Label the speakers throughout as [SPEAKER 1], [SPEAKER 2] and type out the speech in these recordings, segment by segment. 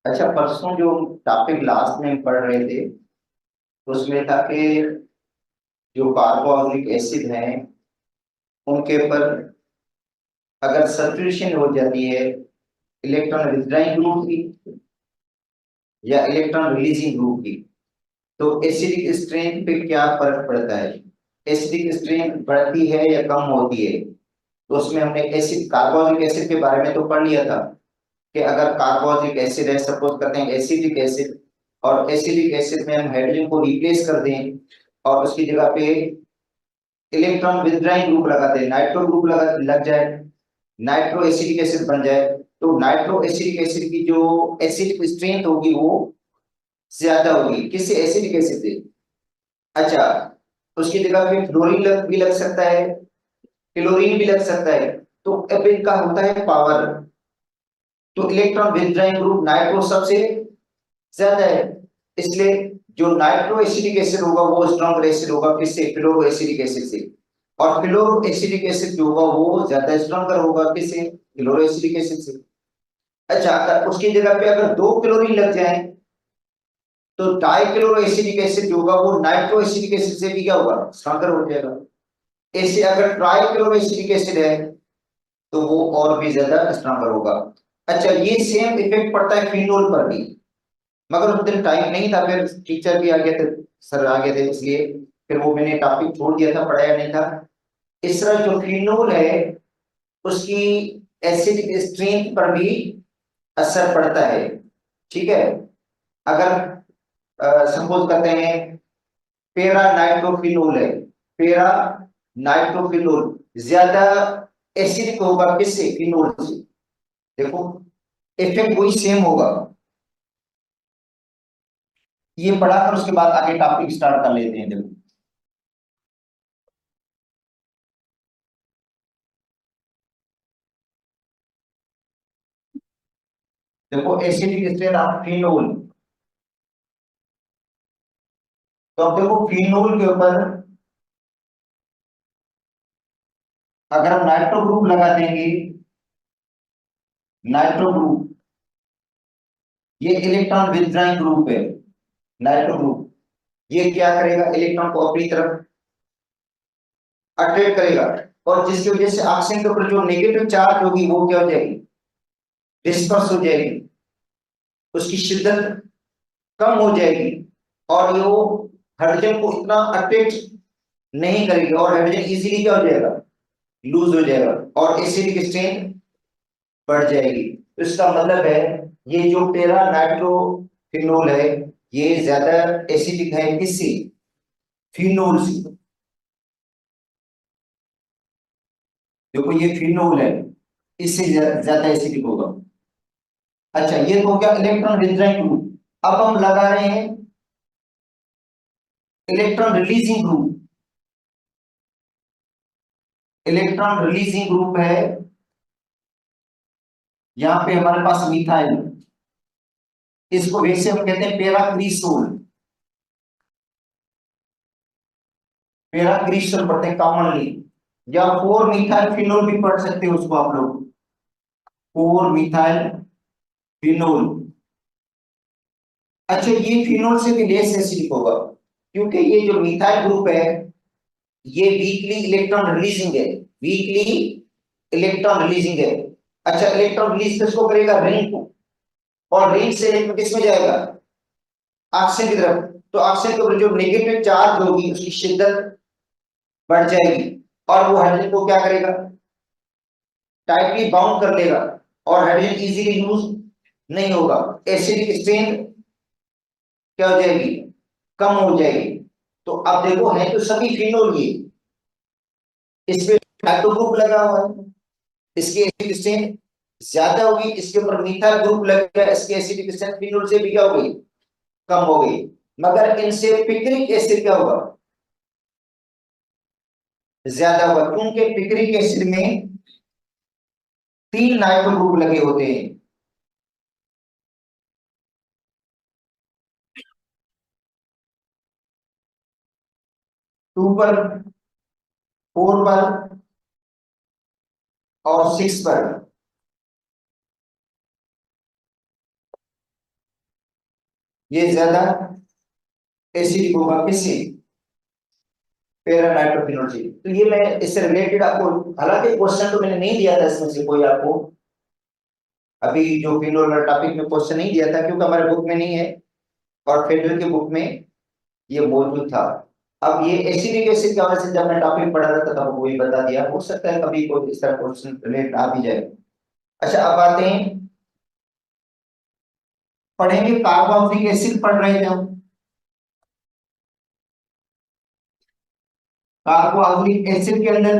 [SPEAKER 1] अच्छा, परसों जो टॉपिक लास्ट में पढ़ रहे थे उसमें था कि जो कार्बोक्सिलिक एसिड हैं उनके ऊपर अगर सब्स्टिट्यूशन हो जाती है इलेक्ट्रॉन विथड्राइंग ग्रुप की या इलेक्ट्रॉन रिलीजिंग ग्रुप की, तो एसिडिक स्ट्रेंथ पे क्या फर्क पड़ता है। एसिडिक स्ट्रेंथ बढ़ती है या कम होती है। तो उसमें हमने एसिड कार्बोक्सिलिक एसिड के बारे में तो पढ़ लिया था कि अगर कार्बोक्सिलिक एसिड है, सपोज करते हैं एसिडिक एसिड, और एसिडिक एसिड में हम हाइड्रोजन को रिप्लेस कर दें और उसकी जगह पे इलेक्ट्रॉन विथड्राइंग ग्रुप लगा दें, नाइट्रो ग्रुप लगा लग जाए, नाइट्रो एसिडिक एसिड बन जाए, तो नाइट्रो एसिडिक एसिड की जो एसिडिक स्ट्रेंथ होगी वो ज्यादा होगी किससे, एसिडिक एसिड से। अच्छा, उसकी जगह पे फ्लोरीन भी लग सकता है, क्लोरीन भी लग सकता है। तो अब इनका होता है पावर। तो इलेक्ट्रॉन विथड्राइंग ग्रुप नाइट्रो सबसे ज्यादा है, इसलिए जो नाइट्रो एसिडिक एसिड होगा वो स्ट्रॉन्गर एसिड होगा किससे, फ्लोरो एसिडिक एसिड से। और फ्लोरो एसिडिक एसिड जो होगा वो ज्यादा स्ट्रॉन्गर होगा किससे, फ्लोरो एसिडिक एसिड से। अच्छा, अगर उसकी जगह पे अगर दो क्लोरीन लग जाए तो डाइक्लोरो एसिडिक एसिड जो होगा वो नाइट्रो एसिडिक एसिड से भी क्या होगा, स्ट्रॉन्गर हो जाएगा। ऐसे अगर ट्राइक्लोरो एसिडिक एसिड है तो वो और भी ज्यादा स्ट्रॉन्गर होगा। अच्छा, ये सेम इफेक्ट पड़ता है फिनोल पर भी, मगर उस दिन टाइम नहीं था, फिर टीचर भी आ गए थे, सर आ गए थे, इसलिए फिर वो मैंने टॉपिक छोड़ दिया था, पढ़ाया नहीं था। इस तरह जो फिनोल है उसकी एसिडिक स्ट्रेंथ पर भी असर पड़ता है। ठीक है, अगर सपोज करते हैं पेरा नाइट्रोफिनोल है, पेरा नाइट्रोफिनोल ज्यादा एसिडिक होगा किससे, फिनोल से। देखो, इफेक्ट वही सेम होगा। ये पढ़ाकर उसके बाद आगे टॉपिक स्टार्ट कर लेते हैं। देखो, देखो एसिडिक स्ट्रेंथ ऑफ फिनोल। तो अब देखो फिनोल के ऊपर अगर हम नाइट्रो ग्रुप लगा देंगे, नाइट्रो ग्रुप, ये इलेक्ट्रॉन विथड्राइंग ग्रुप है, नाइट्रो ग्रुप, ये क्या करेगा, इलेक्ट्रॉन को अपनी तरफ अट्रैक्ट करेगा, और जिसकी वजह से ऑक्सीजन के ऊपर जो नेगेटिव चार्ज होगी वो क्या हो जाएगी, डिस्पर्स हो जाएगी, उसकी शिद्दत कम हो जाएगी, और वो हाइड्रोजन को इतना अट्रैक्ट नहीं करेगी, और हाइड्रोजन इजीली क्या हो जाएगा, लूज हो जाएगा, और एसिडिक स्ट्रेंथ बढ़ जाएगी। तो इसका मतलब है ये जो पेरा नाइट्रोफिनोल है ये ज्यादा एसिडिक है किससे, फिनोल से। देखो ये फिनोल है, इससे ज्यादा एसिडिक होगा। अच्छा, ये तो क्या इलेक्ट्रॉन विथड्राइंग ग्रुप। अब हम लगा रहे हैं electron releasing group. Electron releasing group है, यहाँ पे हमारे पास मिथाइल, इसको वैसे हम कहते हैं पेराक्रीसोल। पेराक्रीसोल पढ़ते हैं कॉमनली, या फोर मिथाइल फिनोल भी पढ़ सकते हो उसको आप लोग, फोर मिथाइल फिनोल। अच्छा, ये फिनोल से भी लेस एसिडिक होगा, क्योंकि ये जो मिथाइल ग्रुप है ये वीकली इलेक्ट्रॉन रिलीजिंग है, वीकली इलेक्ट्रॉन रिलीजिंग है। अच्छा, इलेक्ट्रॉन रिलीज किसको करेगा, रिंग को, और रिंग से इलेक्ट्रॉन किसमें जाएगा, ऑक्सीजन की तरफ। तो ऑक्सीजन के ऊपर जो नेगेटिव चार्ज होगी उसकी शिद्दत बढ़ जाएगी, और वो हाइड्रोजन को क्या करेगा, टाइटली बाउंड कर लेगा, और हाइड्रोजन इजीली लूज नहीं होगा, एसिडिक स्ट्रेंथ क्या हो जाएगी, कम हो जाएगी। तो अब देखो है तो सभी फिनोल ये, इसमें नाइट्रो ग्रुप लगा हुआ है, इसकी एसिडिक स्ट्रेंथ ज्यादा होगी, इसके ऊपर मीथाइल ग्रुप लगेगा, इसकी एसिडिक स्ट्रेंथ फिनोल से भी क्या हो गई, कम हो गई। मगर इनसे पिक्रिक एसिड क्या होगा, ज्यादा होगा, क्योंकि पिक्रिक एसिड में तीन नाइट्रो ग्रुप लगे होते हैं। टू पर, फोर पर, और सिक्स पर। ये ज्यादा एसिडिक होगा, किससे? पैरा नाइट्रोफिनोल से। तो ये मैं इससे रिलेटेड आपको, हालांकि क्वेश्चन तो मैंने नहीं दिया था इसमें से कोई आपको, अभी जो फिनोल वाला टॉपिक में क्वेश्चन नहीं दिया था क्योंकि हमारे बुक में नहीं है, और फेडरल के बुक में ये मौजूद था। अब ये एसिडिक एसिड की वजह से जब मैं टॉपिक पढ़ा रहा था तब वही बता दिया, हो सकता है कभी कोई इस तरह क्वेश्चन रिलेट आ भी जाए। अच्छा, अब आते हैं, पढ़ेंगे कार्बोक्सिलिक एसिड पढ़ रहे थे हम। कार्बोक्सिलिक एसिड के अंदर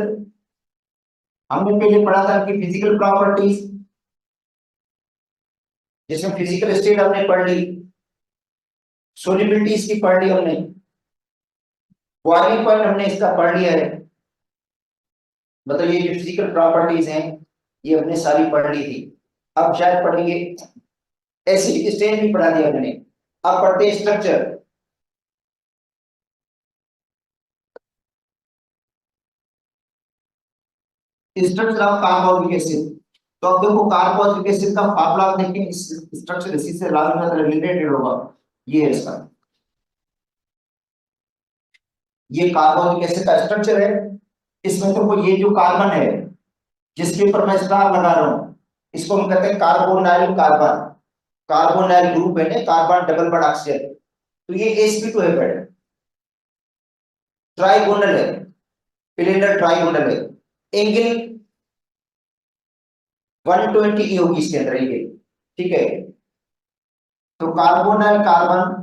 [SPEAKER 1] हमने पहले पढ़ा था कि फिजिकल प्रॉपर्टीज, जिसमें फिजिकल स्टेट हमने पढ़ ली, सोलिबिलिटी इसकी पढ़ ली हमने, बॉइलिंग पॉइंट हमने इसका पढ़ लिया है, मतलब ये जो फिजिकल प्रॉपर्टीज हैं ये हमने सारी पढ़ ली थी। अब शायद पढ़ेंगे, एसिडिक स्टेट भी पढ़ा दिया हमने। अब पढ़ते हैं structure. Structure of carboxylic acid. तो अब देखो कार्बोक्सिलिक एसिड का फार्मूला आप देखें, इस स्ट्रक्चर इसी से रिलेटेड होगा। ये है इसका, ये कार्बोक्सिलिक एसिड का स्ट्रक्चर है। इसमें देखो ये जो कार्बन है जिसके ऊपर मैं स्टार लगा रहा हूं, इसको हम कहते हैं कार्बोनाइल कार्बन। कार्बोनाइल ग्रुप है ना, कार्बन डबल बॉन्ड ऑक्सीजन। तो ये sp2 है बेटा, ट्राइगोनल है, सिलेंडर ट्राइगोनल है। एंगल 120 की होगी इसके अंदर ये, ठीक है। तो कार्बोनाइल कार्बन,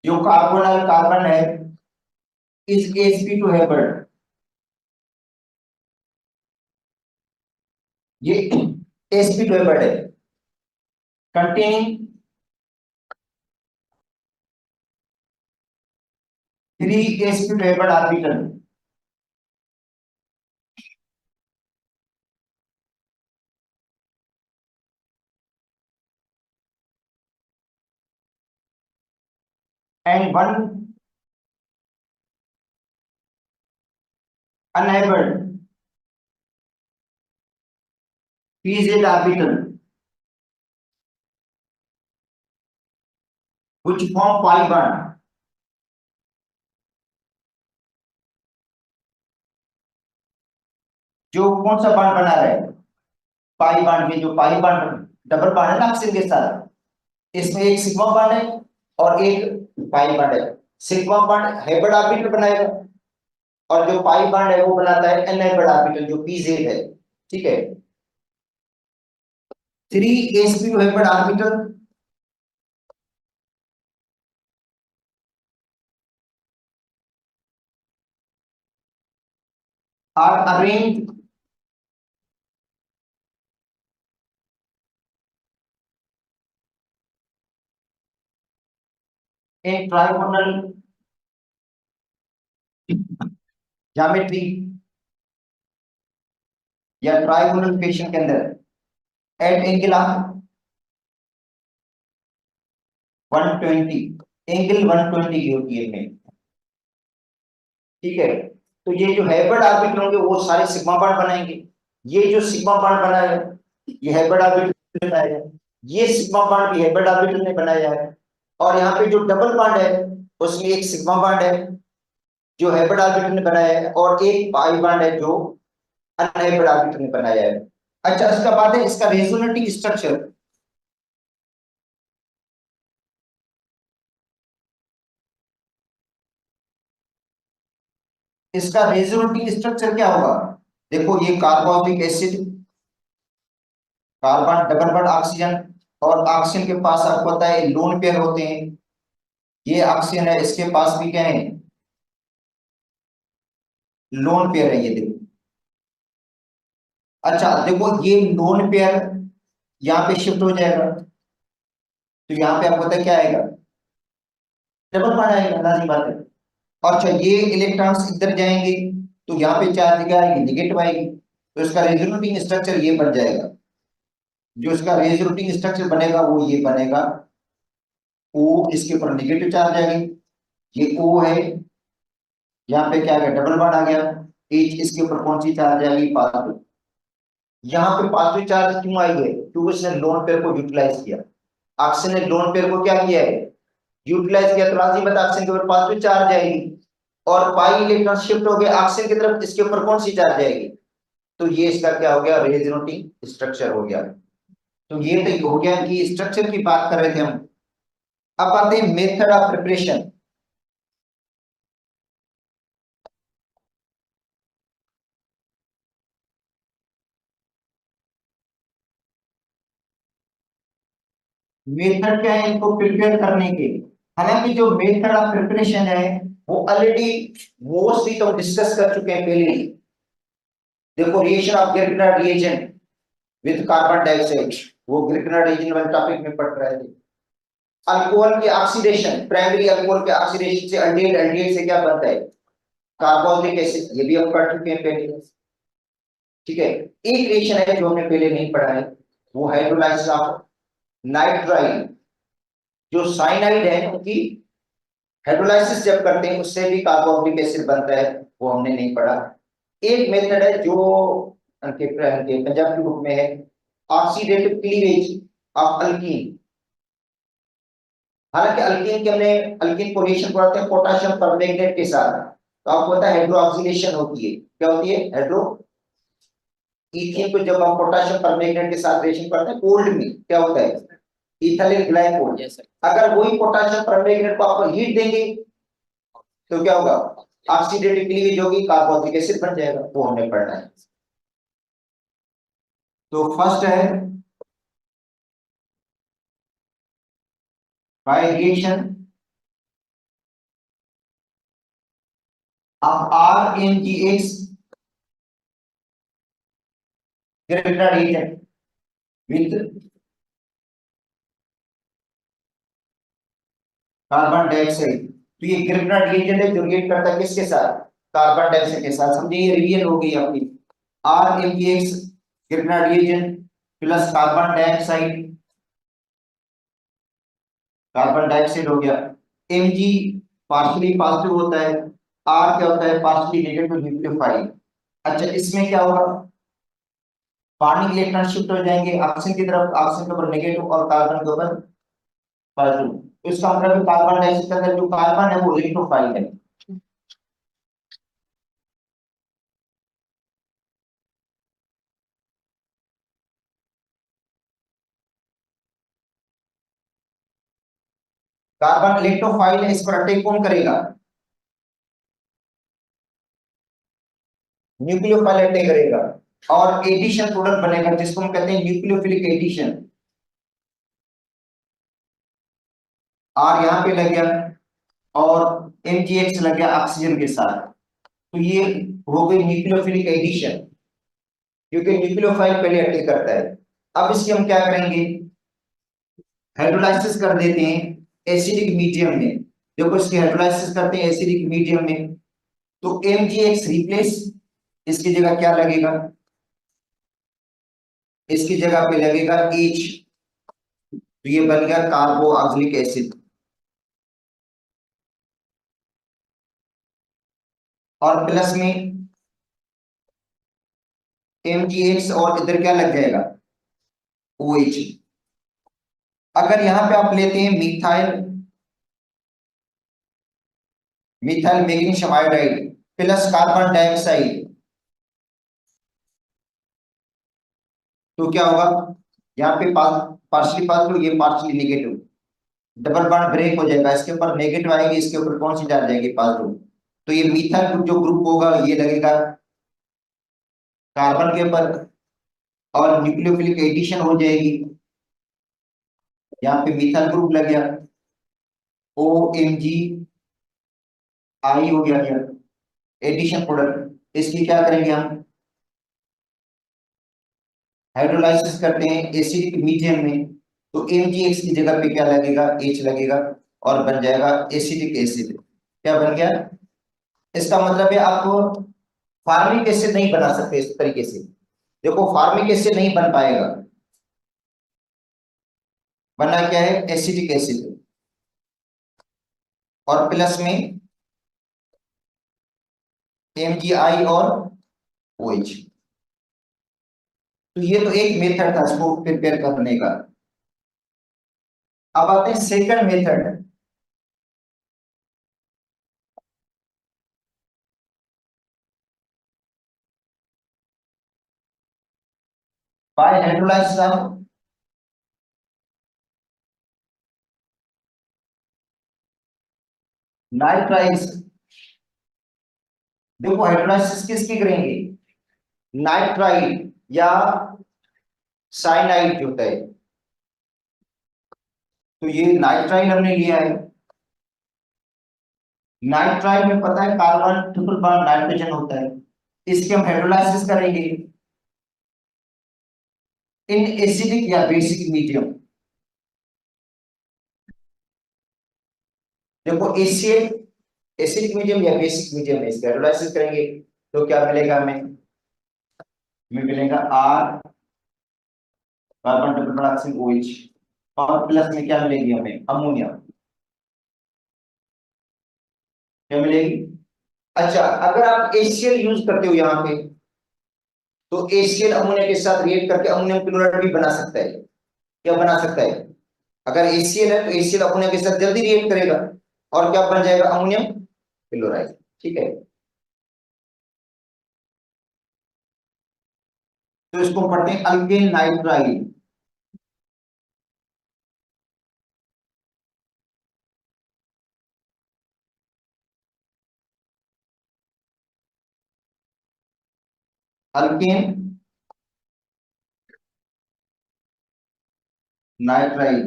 [SPEAKER 1] जो कार्बोनाइल कार्बन है इस sp2 है बेटा, ये sp2 है बेटा, containing 3 sp2 है बेटा orbital. and one unable pz orbital which form pi bond। जो कौन सा बॉन्ड बना रहा है? Pi bond. ये जो पाई बॉन्ड डबल बॉन्ड है ना ऑक्सीजन के साथ, इसमें एक सिग्मा बॉन्ड है और एक पाई बॉन्ड है। सिग्मा बॉन्ड हाइब्रिड ऑर्बिटल बनाएगा और जो पाई बॉन्ड है वो बनाता है अनहाइब्रिड ऑर्बिटल जो pz है, ठीक है। 3 sp2 hybrid orbital are arranged in trigonal geometry या ट्राइगोनल फैशन के अंदर एट एंगल ऑफ 120, एंगल 120 की होती है इनमें, ठीक है। तो ये जो हाइब्रिड ऑर्बिटल होंगे वो सारे सिग्मा बॉन्ड बनाएंगे। ये जो सिग्मा बॉन्ड बनाया है ये हाइब्रिड ऑर्बिटल बनाया है, ये सिग्मा बॉन्ड भी हाइब्रिड ऑर्बिटल ने बनाया है। और यहाँ पे जो डबल बॉन्ड है उसमें एक सिग्मा बॉन्ड है जो हाइब्रिड ऑर्बिटल ने बनाया है और एक पाई बॉन्ड है जो अनहाइब्रिड ऑर्बिटल ने बनाया है। अच्छा, इसका बाद है इसका रेजोनेटिंग स्ट्रक्चर। इसका रेजोनेटिंग स्ट्रक्चर क्या होगा? देखो ये carboxylic acid, carbon double bond oxygen, और ऑक्सीजन के पास आपको पता है लोन पेयर होते हैं। ये ऑक्सीजन है, इसके पास भी क्या है? लोन पेयर है, ये देखो। अच्छा देखो, ये लोन पेयर यहाँ पे शिफ्ट हो जाएगा तो यहाँ पे आपको पता है क्या आएगा? डबल बॉन्ड आएगा, लाजिम बात है। अच्छा, ये इलेक्ट्रॉन्स इधर जाएंगे तो यहाँ पे चार्ज क्या आएगी? निगेटिव आएगी। तो इसका रेजोनेटिंग स्ट्रक्चर ये बन जाएगा। जो इसका रेजोनेटिंग स्ट्रक्चर बनेगा वो ये बनेगा, ओ इसके ऊपर निगेटिव चार्ज आएगी, ये ओ है, यहाँ पे क्या आ गया? डबल बॉन्ड आ गया। एच इसके ऊपर कौन सी चार्ज आएगी? पॉजिटिव। यहाँ पे पॉजिटिव चार्ज क्यों आई है? क्योंकि उसने लोन पेयर को यूटिलाइज किया। ऑक्सीजन ने लोन पेयर को क्या किया है? यूटिलाइज किया, तो लाजिम बात ऑक्सीजन के ऊपर पॉजिटिव चार्ज आएगी। और पाई इलेक्ट्रॉन शिफ्ट हो गया ऑक्सीजन की तरफ, इसके ऊपर कौन सी चार्ज आएगी? तो ये इसका क्या हो गया? रेजोनेटिंग स्ट्रक्चर हो गया। तो ये तो हो गया कि स्ट्रक्चर की बात कर रहे थे हम। अब आते हैं मेथड ऑफ प्रिपरेशन। मेथड क्या है इनको प्रिपेयर करने के? हालांकि जो मेथड ऑफ प्रिपरेशन है वो ऑलरेडी मोस्टली तो डिस्कस कर चुके हैं पहले ही। देखो, reaction of Grignard reagent with carbon dioxide, वो ग्रिग्नार्ड रिएजेंट वाले टॉपिक में पढ़ रहे थे। अल्कोहल के ऑक्सीडेशन, प्राइमरी अल्कोहल के ऑक्सीडेशन से अल्डिहाइड, अल्डिहाइड से क्या बनता है? कार्बोक्सिलिक एसिड, ये भी हम पढ़ चुके हैं पहले। ठीक है, एक रिएक्शन है जो हमने पहले नहीं पढ़ा है, वो हाइड्रोलाइसिस ऑफ नाइट्राइल। जो साइनाइड है उनकी हाइड्रोलाइसिस जब करते हैं उससे भी कार्बोक्सिलिक एसिड बनता है, वो हमने नहीं पढ़ा। एक मेथड है जो उनके पंजाब की बुक में है, ऑक्सीडेटिव क्लीवेज ऑफ अल्कीन। हालांकि अल्कीन के हमने अल्कीन को रिएक्शन करते हैं पोटेशियम परमैंगनेट के साथ, तो आपको पता है हाइड्रोक्सिलेशन होती है। क्या होती है? हाइड्रो। इथेन को जब हम पोटेशियम परमैंगनेट के साथ रिएक्शन करते हैं कोल्ड में, क्या होता है? Ethyl glycol. yes, अगर वही पोटेशियम परमैंगनेट को आप हीट देंगे तो क्या होगा? ऑक्सीडेटिव क्लीवेज होगी, कार्बोक्सिलिक एसिड बन जाएगा, वो हमने पढ़ना है। तो फर्स्ट है by reaction of RNGX Grignard reagent with carbon dioxide. तो ये ग्रिग्नार्ड reagent है जो रिएक्ट करता है किसके साथ? कार्बन डाइऑक्साइड के साथ। समझिए ये रिएक्शन हो गई आपकी RNGX Grignard reagent plus carbon dioxide, carbon dioxide हो गया। Mg पार्शियली पॉजिटिव होता है, R क्या होता है? Partially negative nucleophile. अच्छा, इसमें क्या होगा? पानी के इलेक्ट्रॉन शिफ्ट हो जाएंगे ऑक्सीजन की तरफ, ऑक्सीजन के ऊपर नेगेटिव और कार्बन के ऊपर पॉजिटिव। तो इसका मतलब है कार्बन डाइऑक्साइड के अंदर जो कार्बन है वो इलेक्ट्रोफाइल है। कार्बन इलेक्ट्रोफाइल है, इस पर अटैक कौन करेगा? न्यूक्लियोफाइल अटैक करेगा और एडिशन प्रोडक्ट बनेगा जिसको हम कहते हैं न्यूक्लियोफिलिक एडिशन। आर यहाँ पे लग गया और MgX लग गया ऑक्सीजन के साथ, तो ये हो गई न्यूक्लियोफिलिक एडिशन, क्योंकि न्यूक्लियोफाइल पहले अटैक करता है। अब इसकी हम क्या करेंगे? हाइड्रोलाइसिस कर देते हैं एसिडिक मीडियम में। देखो, इसकी हाइड्रोलाइसिस करते हैं एसिडिक मीडियम में, तो MgX रिप्लेस, इसकी जगह क्या लगेगा? इसकी जगह पे लगेगा H, तो ये बन गया कार्बोक्सिलिक एसिड। और प्लस में MgX और इधर क्या लग जाएगा? OH। अगर यहां पे आप लेते हैं methyl, methyl magnesium iodide plus carbon dioxide, तो क्या होगा? यहाँ पे पार्शियली पॉजिटिव, ये partially negative, double bond break हो जाएगा, इसके ऊपर नेगेटिव आएगी, इसके ऊपर कौन सी चार्ज जाएगी? पॉजिटिव। तो ये मिथाइल ग्रुप जो ग्रुप होगा ये लगेगा कार्बन के ऊपर और न्यूक्लियोफिलिक एडिशन हो जाएगी। यहाँ पे मिथाइल ग्रुप लग गया, OMG आई हो गया, एडिशन प्रोडक्ट। इसकी क्या करेंगे हम? हाइड्रोलाइसिस करते हैं एसिडिक मीडियम में, तो MgX की जगह पे क्या लगेगा? H लगेगा और बन जाएगा एसिडिक एसिड। क्या बन गया? इसका मतलब है आप फार्मिक एसिड नहीं बना सकते इस तरीके से। देखो, फार्मिक एसिड नहीं बन पाएगा, बना क्या है? Acidic acid. और प्लस में MgI और OH। तो ये तो एक मेथड था इसको प्रिपेयर करने का। अब आते हैं second method. Bye hydrolysis of nitriles. देखो हाइड्रोलाइसिस किसकी करेंगे, नाइट्राइल या साइनाइड जो होता है। तो ये नाइट्राइल हमने लिया है। नाइट्राइल में पता है कार्बन ट्रिपल बॉन्ड नाइट्रोजन होता है। इसके हम हाइड्रोलाइसिस करेंगे इन एसिडिक या बेसिक मीडियम। देखो एसिड एसिडिक मीडियम या बेसिक मीडियम में इसका हाइड्रोलाइसिस करेंगे तो क्या मिलेगा हमें, मिलेगा R carbon triple bond oxygen OH, और प्लस में क्या मिलेगी हमें, अमोनिया। क्या मिलेगी। अच्छा अगर आप एसीएल यूज करते हो यहाँ पे, तो एसीएल अमोनिया के साथ रिएक्ट करके अमोनियम क्लोराइड भी बना सकता है। क्या बना सकता है, अगर एसीएल है तो एसीएल अमोनिया के साथ जल्दी रिएक्ट करेगा और क्या बन जाएगा, अमोनियम क्लोराइड। ठीक है, तो इसको पढ़ते हैं अल्केन नाइट्राइल। Alkane nitrile.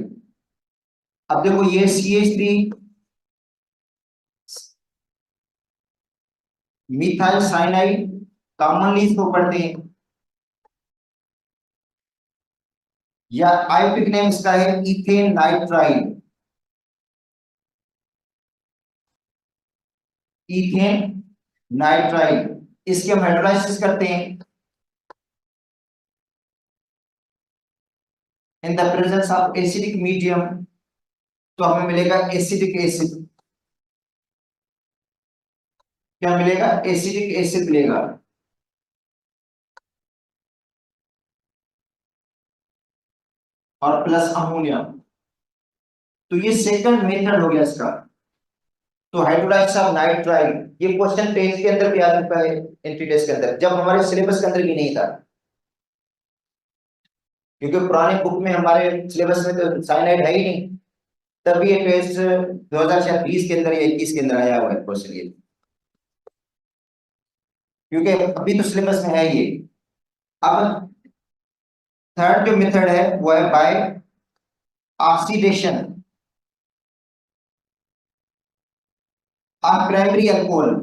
[SPEAKER 1] अब देखो ये CH3 मिथाइल साइनाइड कॉमनली इसको पढ़ते हैं, या आइपिक नेम इसका है इथेन नाइट्राइल। इथेन नाइट्राइल, इसके हम हाइड्रोलाइसिस करते हैं in the presence of acidic medium, तो हमें मिलेगा एसिडिक एसिड। क्या मिलेगा, एसिडिक एसिड मिलेगा। और प्लस अमोनिया। तो ये सेकंड मेथड हो गया इसका। तो हाइड्रोलाइसिस ऑफ नाइट्राइल, ये क्वेश्चन पेज के अंदर भी आ चुका है, एंट्री टेस्ट के अंदर, जब हमारे सिलेबस के अंदर भी नहीं था, क्योंकि पुराने बुक में हमारे सिलेबस में तो साइनाइड है ही नहीं। तभी ये टेस्ट 2020 के अंदर या 21 के अंदर आया हुआ है क्वेश्चन ये, क्योंकि अभी तो सिलेबस में है ये। अब थर्ड जो मेथड है वो है by oxidation of primary alcohol.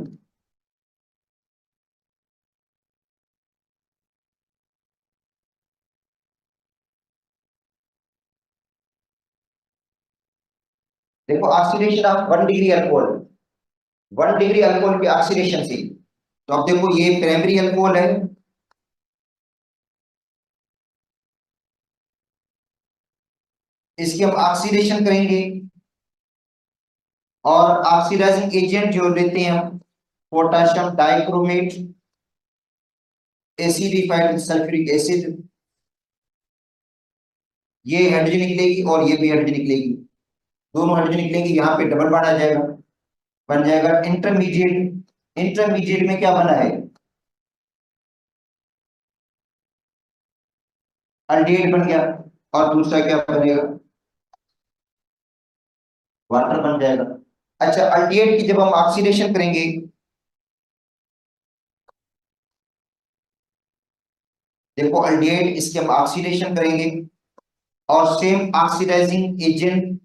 [SPEAKER 1] देखो oxidation of 1 degree alcohol, 1 degree alcohol की ऑक्सीडेशन से। तो अब देखो ये प्राइमरी अल्कोहल है, इसकी हम ऑक्सीडेशन करेंगे, और ऑक्सीडाइजिंग एजेंट जो लेते हैं हम potassium dichromate acidified sulphuric acid, ये हाइड्रोजन निकलेगी और ये भी हाइड्रोजन निकलेगी, दोनों हाइड्रोजन निकलेंगे, यहाँ पे डबल बॉन्ड आ जाएगा, बन जाएगा इंटरमीडिएट। इंटरमीडिएट में क्या बना है, अल्डिहाइड बन गया, और दूसरा क्या बनेगा, वाटर बन जाएगा। अच्छा अल्डिहाइड की जब हम ऑक्सीडेशन करेंगे, देखो अल्डिहाइड इसके हम ऑक्सीडेशन करेंगे और same oxidising agent,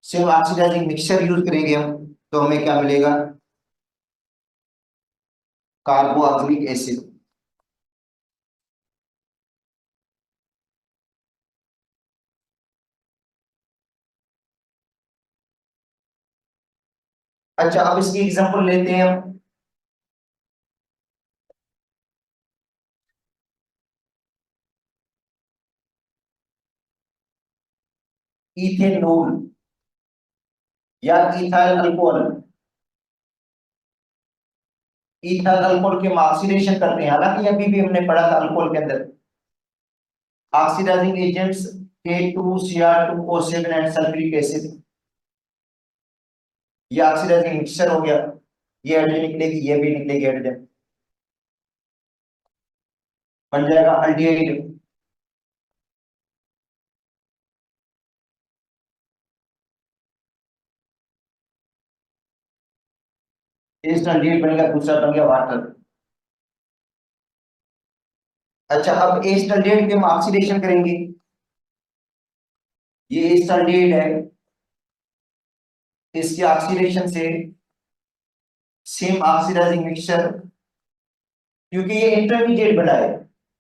[SPEAKER 1] same oxidising mixture use करेंगे हम, तो हमें क्या मिलेगा, कार्बोक्सिलिक एसिड। अच्छा अब इसकी एग्जांपल लेते हैं हम। इथेनॉल या इथाइल अल्कोहल, इथाइल अल्कोहल के हम ऑक्सीडेशन करते हैं, हालांकि अभी भी हमने पढ़ा था अल्कोहल के अंदर oxidising agents K2Cr2O7 and sulphuric acid, ये ऑक्सीडाइजिंग मिक्सचर हो गया, ये हाइड्रोजन निकलेगी, ये भी निकलेगी हाइड्रोजन, बन जाएगा अल्डिहाइड। एक अल्डिहाइड बनेगा, दूसरा बन गया वाटर। अच्छा, अब एस्टल्डिहाइड के हम ऑक्सीडेशन करेंगे, ये एस्टल्डिहाइड है, इसके ऑक्सीडेशन से सेम ऑक्सीडाइजिंग मिक्सचर, क्योंकि ये इंटरमीडिएट बना है,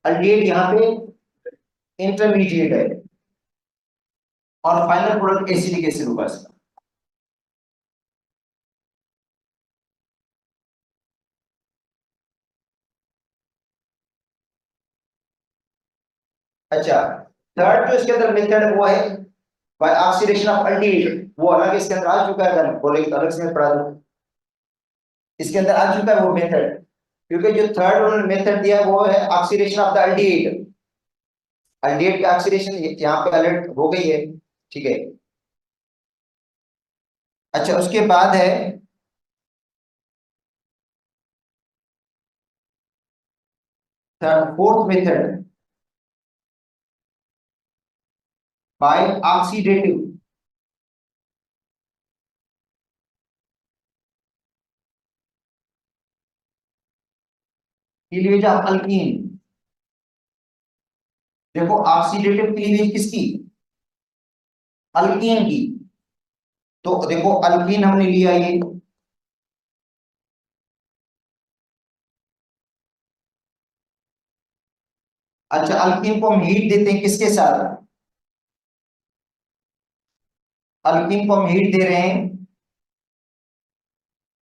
[SPEAKER 1] अल्डिहाइड यहाँ पे इंटरमीडिएट है, और फाइनल प्रोडक्ट एसिडिक एसिड होगा इसका। अच्छा, थर्ड जो इसके अंदर मेथड है वो है बाय ऑक्सीडेशन ऑफ अल्डिहाइड, वो अलग इसके अंदर आ चुका है, अगर बोलेंगे तो अलग से मैं पढ़ा दूं, इसके अंदर आ चुका है वो मेथड, क्योंकि जो थर्ड उन्होंने मेथड दिया है वो है oxidation of the aldehyde, aldehyde की ऑक्सीडेशन यहाँ पे अलर्ट हो गई है, ठीक है। अच्छा, उसके बाद है fourth method by oxidative, cleavage of alkyne. देखो ऑक्सीडेटिव क्लीवेज किसकी, अल्कीन की, तो देखो अल्कीन हमने लिया ये, अच्छा अल्कीन को हम हीट देते हैं किसके साथ, अल्कीन को हम हीट दे रहे हैं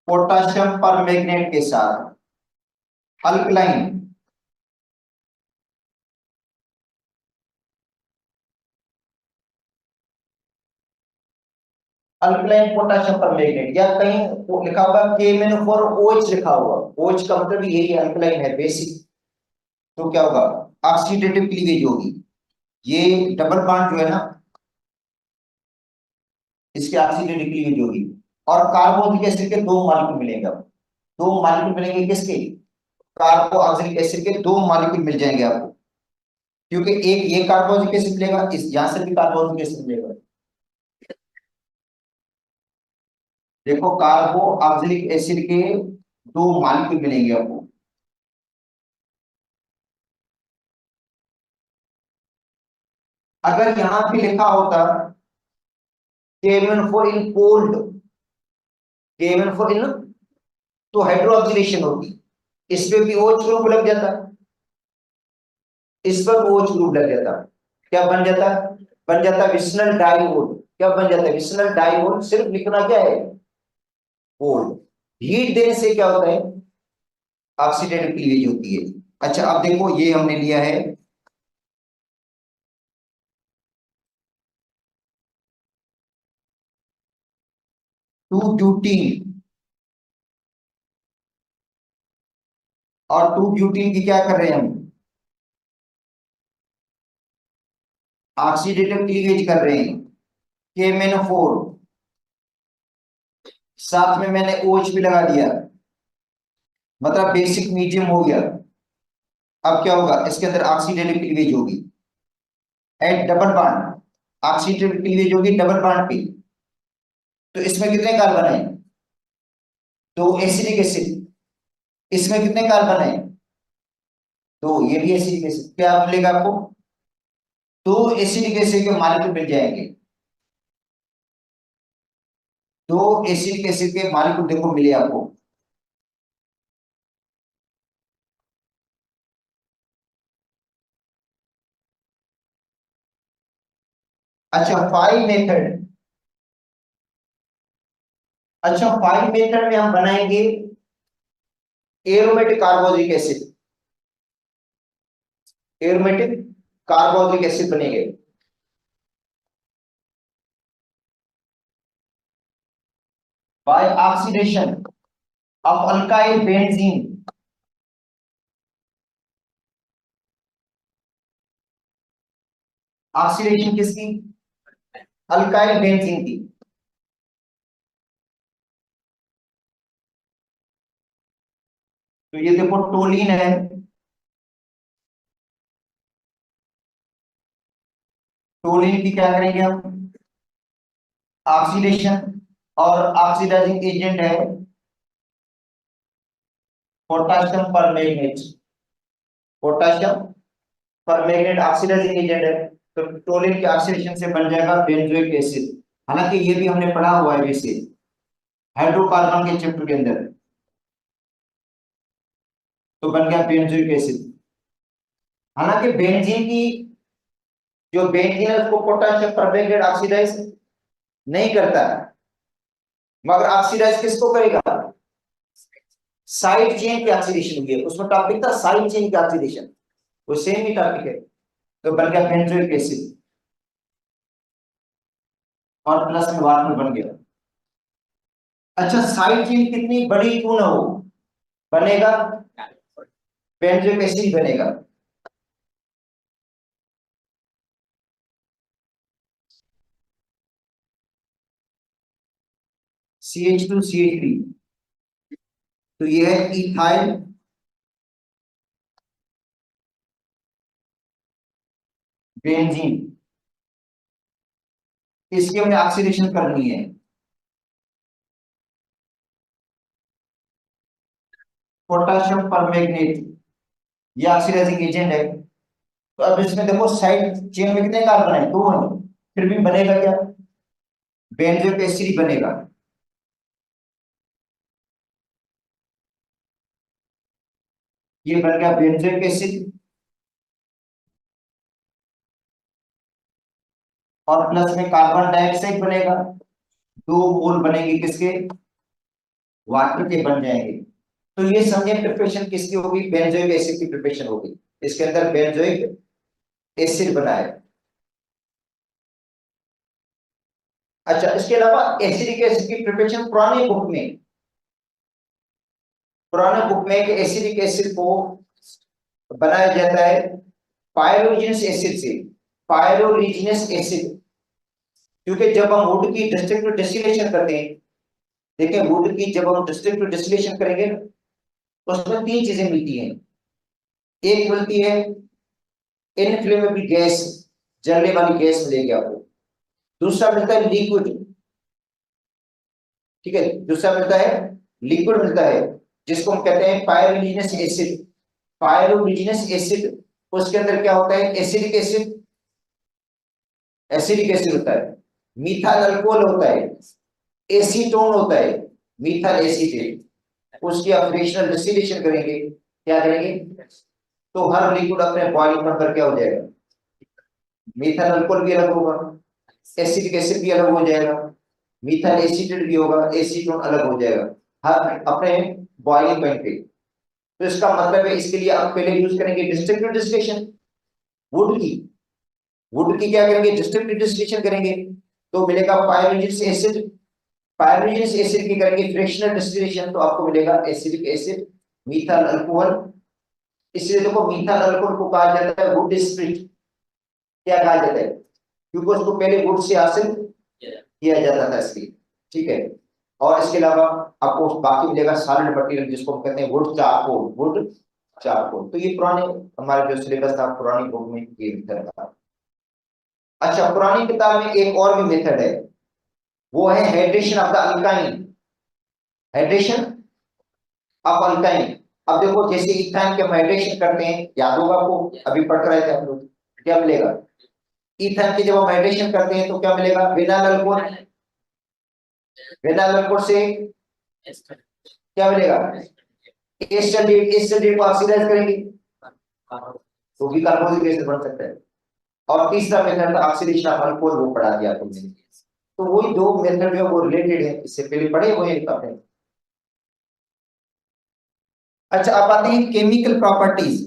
[SPEAKER 1] पोटाशियम पर मैग्नेट के साथ, अल्कलाइन, अल्कलाइन पोटाशियम पर मैग्नेट, या कहीं लिखा होगा KMnO4 OH लिखा हुआ, OH का मतलब यही है, अल्कलाइन है बेसिक, तो क्या होगा, ऑक्सीडेटिव क्लीवेज होगी, ये डबल बॉन्ड जो है ना, इसकी ऑक्सीडेटिव क्लीवेज होगी, और कार्बोनिक एसिड के दो मॉलिक्यूल मिलेंगे, दो मॉलिक्यूल मिलेंगे किसके, कार्बोक्सिलिक एसिड के दो मॉलिक्यूल मिल जाएंगे आपको, क्योंकि एक ये कार्बोक्सिलिक एसिड मिलेगा, इस यहां से भी कार्बोक्सिलिक एसिड मिलेगा, देखो कार्बोक्सिलिक एसिड के दो मॉलिक्यूल मिलेंगे आपको। अगर यहां पे लिखा होता KMnO4 इन कोल्ड, KMnO4 इन, तो हाइड्रोक्सिलेशन होगी, इस पे भी OH ग्रुप लग जाता, इस पर OH ग्रुप लग जाता, क्या बन जाता, बन जाता विस्नल डाइओल, क्या बन जाता है विस्नल डाइओल, सिर्फ लिखना क्या है, कोल्ड, हीट देने से क्या होता है, ऑक्सीडेटिव क्लीवेज होती है। अच्छा अब देखो ये हमने लिया है टू ब्यूटीन, और टू ब्यूटीन की क्या कर रहे हैं हम, ऑक्सीडेटिव क्लीवेज कर रहे हैं, KMnO4, साथ में मैंने OH भी लगा दिया, मतलब बेसिक मीडियम हो गया। अब क्या होगा, इसके अंदर ऑक्सीडेटिव क्लीवेज होगी at double bond, oxidative cleavage होगी डबल बॉन्ड पे, तो इसमें कितने कार्बन है, तो एसिडिक एसिड, इसमें कितने कार्बन है, तो ये भी एसिडिक एसिड, क्या मिलेगा आपको, तो एसिडिक एसिड के मॉलिक्यूल मिल जाएंगे, तो एसिडिक एसिड के मॉलिक्यूल देखो मिले आपको। अच्छा फाइव मेथड, अच्छा फाइव मेथड में हम बनाएंगे aromatic carboxylic acid, aromatic carboxylic acid बनेंगे by oxidation of alkyl benzene, oxidation किसकी? अल्काइल बेंजीन की। तो ये देखो टोलिन है, टोलिन की क्या करेंगे हम? ऑक्सीडेशन। और ऑक्सीडाइजिंग एजेंट है potassium permanganate. Potassium permanganate oxidising agent है। तो टोलिन के ऑक्सीडेशन से बन जाएगा बेंजोइक एसिड। हालांकि ये भी हमने पढ़ा हुआ है वैसे हाइड्रोकार्बन के चैप्टर के अंदर। तो बन गया बेंजोइक एसिड। हालांकि बेंजीन की जो बेंजीन है उसको पोटाशियम परमैंगनेट ऑक्सीडाइज नहीं करता है, मगर ऑक्सीडाइज किसको करेगा? साइड चेन की ऑक्सीडेशन हुई है, उसमें टॉपिक था साइड चेन की ऑक्सीडेशन, वो सेम ही टॉपिक है। तो बन गया बेंजोइक एसिड और प्लस में वाटर बन गया। अच्छा साइड चेन कितनी बड़ी क्यों ना हो, बनेगा बेंजोइक एसिड बनेगा। CH2CH3। तो ये है इथाइल बेंजीन, इसकी हमें ऑक्सीडेशन करनी है। पोटाशियम परमैंगनेट ये ऑक्सीडाइजिंग एजेंट है। तो अब इसमें देखो साइड चेन में कितने कार्बन है? दो है। फिर भी बनेगा क्या? बेंजोइक एसिड बनेगा। ये बन गया बेंजोइक एसिड और प्लस में कार्बन डाइऑक्साइड बनेगा। दो मोल बनेंगे किसके? वाटर के बन जाएंगे। तो ये समझे प्रिपरेशन किसकी होगी? बेंजोइक एसिड की प्रिपरेशन होगी। इसके अंदर बेंजोइक एसिड बना है। अच्छा इसके अलावा एसिडिक एसिड की प्रिपरेशन पुराने बुक में एक एसिडिक एसिड को बनाया जाता है पायरोलिजिनस एसिड से। पायरोलिजिनस एसिड, क्योंकि जब हम वुड की डिस्ट्रिक्टिव डिस्टिलेशन करते हैं, देखिए वुड की जब हम डिस्ट्रिक्टिव डिस्टिलेशन करेंगे तो उसमें तीन चीजें मिलती हैं। एक मिलती है इनफ्लेमेबल गैस, जलने वाली गैस मिलेगी आपको। दूसरा मिलता है लिक्विड, ठीक है, दूसरा मिलता है लिक्विड मिलता है, जिसको हम कहते हैं पायरोलिजिनस एसिड। पायरोलिजिनस एसिड, उसके अंदर क्या होता है? एसिडिक एसिड, एसिडिक एसिड होता है, मीथाइल अल्कोहल होता है, एसीटोन होता है, मीथाइल एसीटेट। उसकी आप फ्रिक्शनल डिस्टिलेशन करेंगे, क्या करेंगे? तो हर लिक्विड अपने बॉइलिंग पॉइंट पर क्या हो जाएगा? मीथाइल अल्कोहल भी अलग होगा, एसिडिक एसिड भी अलग हो जाएगा, मीथाइल एसीटेट भी होगा, एसीटोन अलग हो जाएगा हर अपने बॉइलिंग पॉइंट पे। तो इसका मतलब है इसके लिए आप पहले यूज करेंगे डिस्ट्रिक्टिव डिस्टिलेशन वुड की। वुड की क्या करेंगे? डिस्ट्रिक्टिव डिस्टिलेशन करेंगे तो मिलेगा पायरोलिजिनस एसिड। पायरोलिजिनस एसिड की करेंगे फ्रिक्शनल डिस्टिलेशन तो आपको मिलेगा एसिडिक एसिड, मीथाइल अल्कोहल। इसलिए देखो मीथाइल अल्कोहल को कहा जाता है वुड स्प्रिट। क्या कहा जाता है? क्योंकि उसको पहले वुड से हासिल किया जाता था इसलिए, ठीक है। और इसके अलावा आपको बाकी मिलेगा सॉलिड मटेरियल जिसको हम कहते हैं वुड चारकोल। वुड चारकोल, तो ये पुराने हमारे जो सिलेबस था पुरानी बुक में ये मेथड था। अच्छा पुरानी किताब में एक और भी मेथड है, वो है hydration of the alkyne. Hydration of alkyne. अब देखो जैसे इथाइन के हम हाइड्रेशन करते हैं, याद होगा आपको, अभी पढ़ रहे थे हम लोग, क्या मिलेगा? इथाइन की जब हम हाइड्रेशन करते हैं तो क्या मिलेगा? Vinyl alcohol. विनाइल अल्कोहल से क्या मिलेगा? एस्टर्डेट। एस्टर्डेट को ऑक्सीडाइज करेंगे तो भी कार्बोनिक एसिड बन सकता है। और तीसरा मेथड था ऑक्सीडेशन ऑफ अल्कोहल, वो पढ़ा दिया आपको मैंने। तो वही दो मेथड जो है वो रिलेटेड है, इससे पहले पढ़े हुए हैं काफी। अच्छा अब आते हैं केमिकल प्रॉपर्टीज।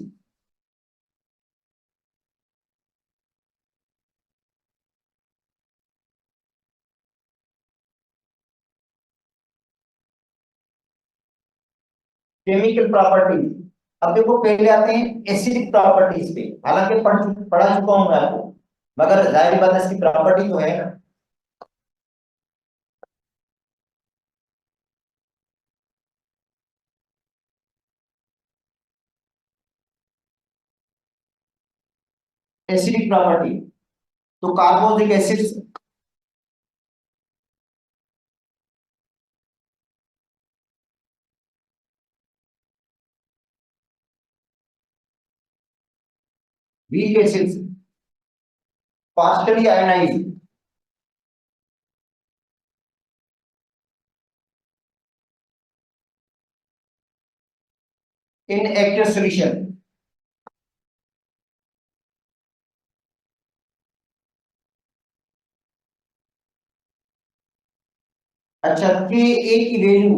[SPEAKER 1] केमिकल प्रॉपर्टीज, अब देखो पहले आते हैं एसिडिक प्रॉपर्टीज पे। हालांकि पढ़ा चुका हूं मैं आपको, मगर जाहिर बात है इसकी प्रॉपर्टी तो है ना। एसिडिक प्रॉपर्टी, तो carbonic acid weak acid partially ionise, in active solution. अच्छा, के ए की वैल्यू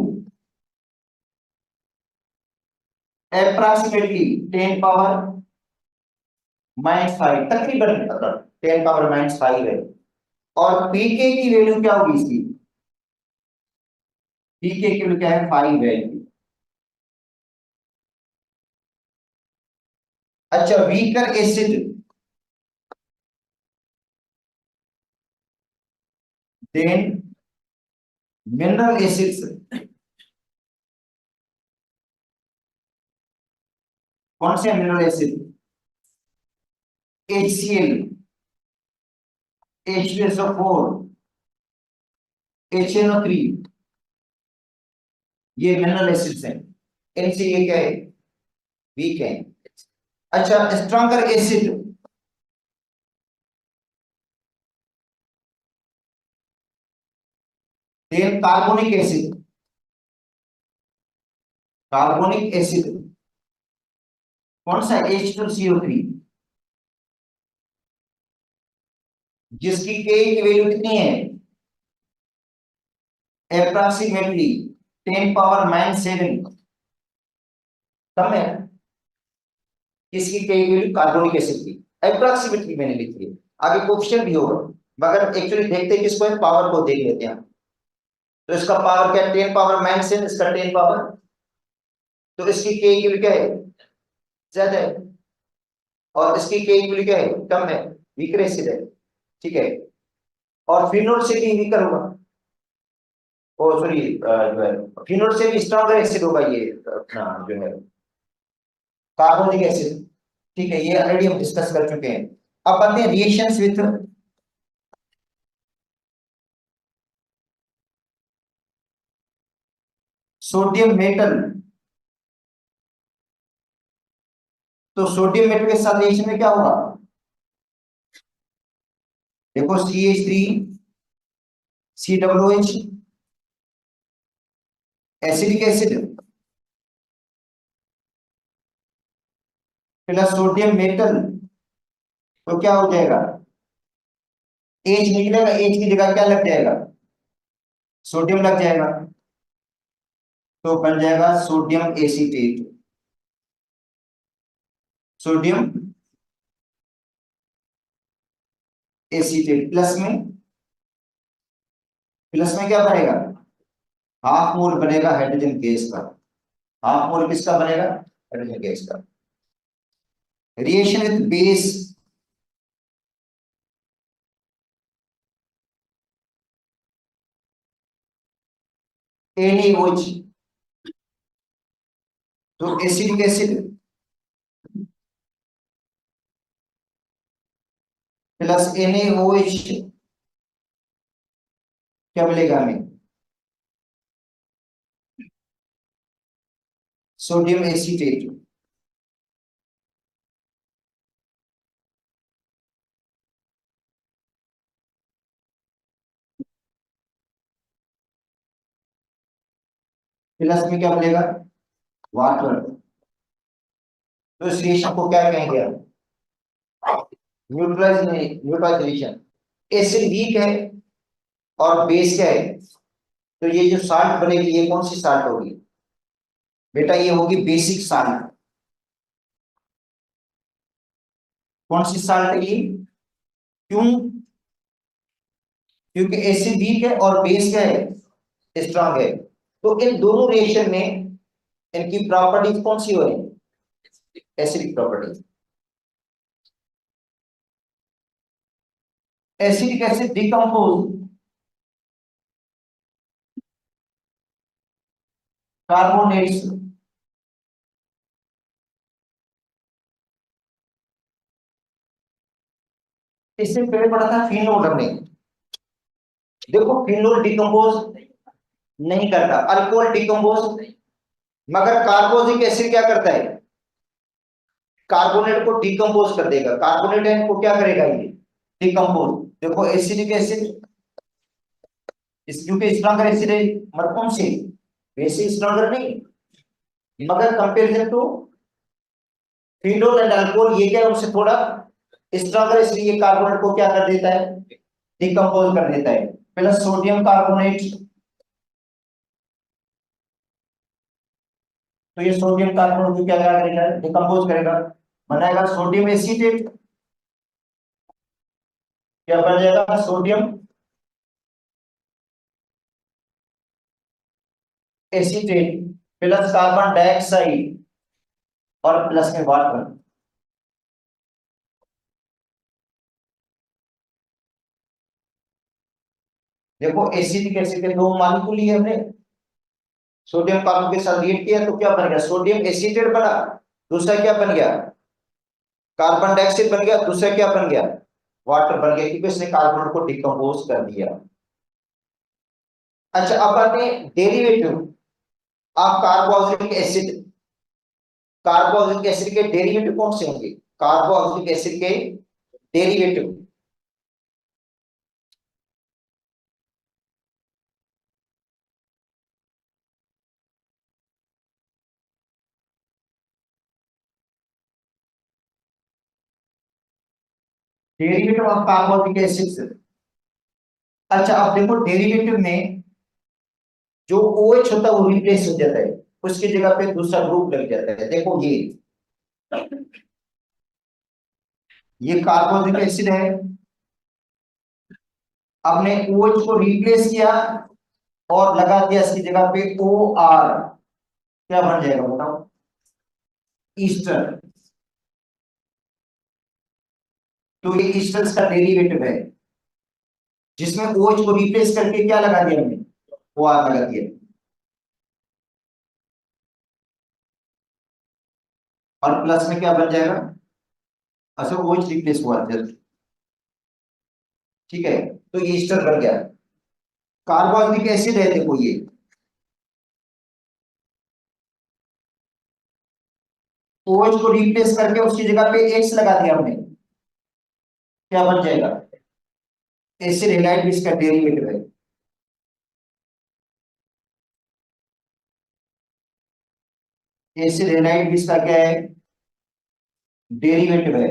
[SPEAKER 1] अप्रोक्सीमेटली 10 पावर -5, तकरीबन मतलब 10 पावर -5 है। और पीके की वैल्यू क्या होगी इसकी? पीके की वैल्यू क्या है? 5 है। अच्छा, weaker acid than mineral acids, कौन से mineral acid? HCl, H2SO4, HNO3, ये मिनरल एसिड्स हैं। इनसे ये क्या है? वीक है। अच्छा, stronger acid than carbonic acid, carbonic acid कौन सा? H2CO3, जिसकी के की वैल्यू कितनी है? अप्रोक्सीमेटली 10 पावर -7, कम है। किसकी के की वैल्यू? कार्बोनिक एसिड की। अप्रोक्सीमेटली मैंने लिखी है, आगे कोफिशिएंट भी होगा, मगर एक्चुअली देखते हैं किसको है, पावर को देख लेते हैं। तो इसका पावर क्या है? 10 पावर -7, इसका 10 पावर, तो इसकी के की वैल्यू क्या है? ज्यादा है। और इसकी के की वैल्यू क्या है? कम है, वीकर एसिड है। ठीक है। और फिनोल से भी वीकर होगा, ओ सॉरी जो है, फिनोल से भी स्ट्रॉन्गर एसिड होगा ये अपना जो है कार्बोनिक एसिड। ठीक है, ये ऑलरेडी हम डिस्कस कर चुके हैं। अब आते हैं रिएक्शंस विथ सोडियम मेटल। तो सोडियम मेटल के साथ रिएक्शन में क्या होगा? देखो, CH3, COOH, acidic acid plus sodium metal, तो क्या हो जाएगा? एच निकलेगा, एच की जगह क्या लग जाएगा? सोडियम लग जाएगा, तो बन जाएगा sodium acetate. Sodium acetate plus में क्या बनेगा? हाफ मोल बनेगा हाइड्रोजन गैस का। हाफ मोल किसका बनेगा? हाइड्रोजन गैस का। रिएक्शन विथ बेस, NaOH, तो एसिडिक एसिड प्लस NaOH क्या मिलेगा हमें? Sodium acetate. प्लस में क्या मिलेगा? वाटर। तो इस रिएक्शन को क्या कहेंगे हम? न्यूट्रलाइजेशन। एसिड वीक है और बेस क्या है, तो ये जो साल्ट बनेगी ये कौन सी साल्ट होगी? बेटा ये होगी बेसिक साल्ट। कौन सी साल्ट है ये? क्यों? क्योंकि एसिड वीक है और बेस क्या है? स्ट्रांग है। तो इन दोनों रिएक्शन में इनकी प्रॉपर्टीज कौन सी हो रही है? Acidic properties. Acidic acid decompose carbonates. इससे पहले पढ़ा था फिनोल हमने। देखो फिनोल डिकम्पोज नहीं करता, अल्कोहल डिकम्पोज, मगर कार्बोनिक एसिड क्या करता है, कार्बोनेट को डिकम्पोज कर देगा। कार्बोनेट को क्या करेगा ये, डिकम्पोज। देखो एसिडिक एसिड इस क्योंकि स्ट्रॉन्गर एसिड है, मतलब कौन से, वैसे स्ट्रॉन्गर नहीं, मगर comparison to phenol and alcohol ये क्या है, उससे थोड़ा स्ट्रॉन्गर, इसलिए कार्बोनेट को क्या कर देता है, डिकम्पोज कर देता है। प्लस सोडियम कार्बोनेट, तो ये सोडियम कार्बोनेट को क्या करेगा, डिकम्पोज करेगा, बनाएगा सोडियम एसीटेट। क्या बन जाएगा, sodium acetate plus carbon dioxide और प्लस में वाटर। देखो एसिडिक एसिड के दो मॉलिक्यूल लिए हमने, सोडियम कार्बन के साथ रिएक्ट किया तो क्या बन गया, सोडियम एसीटेट बना। दूसरा क्या बन गया, कार्बन डाइऑक्साइड बन गया। दूसरा क्या बन गया, वाटर बन गया, क्योंकि इसने कार्बन को डिकम्पोज कर दिया। अच्छा अब आते हैं derivative of carboxylic acid. Carboxylic acid के डेरिवेटिव कौन से होंगे, कार्बोक्सिलिक एसिड के derivative. Derivative of carboxylic acid. अच्छा अब देखो डेरिवेटिव में जो OH होता है वो रिप्लेस हो जाता है, उसकी जगह पे दूसरा ग्रुप लग जाता है। देखो ये कार्बोक्सिलिक एसिड है, आपने OH को रिप्लेस किया और लगा दिया इसकी जगह पे OR, क्या बन जाएगा बताओ, ईस्टर। तो ये ईस्टर्स का डेरिवेटिव है, जिसमें OH को रिप्लेस करके क्या लगा दिया हमने, OR लगा दिया, और प्लस में क्या बन जाएगा, अच्छा OH रिप्लेस हुआ जस्ट, ठीक है, तो ये ईस्टर बन गया। कार्बोक्सिलिक एसिड है, देखो ये OH को रिप्लेस करके उसकी जगह पे X लगा दिया हमने, क्या बन जाएगा, एसिड हैलाइड, इसका डेरिवेटिव है। एसिड हैलाइड इसका क्या है, डेरिवेटिव है।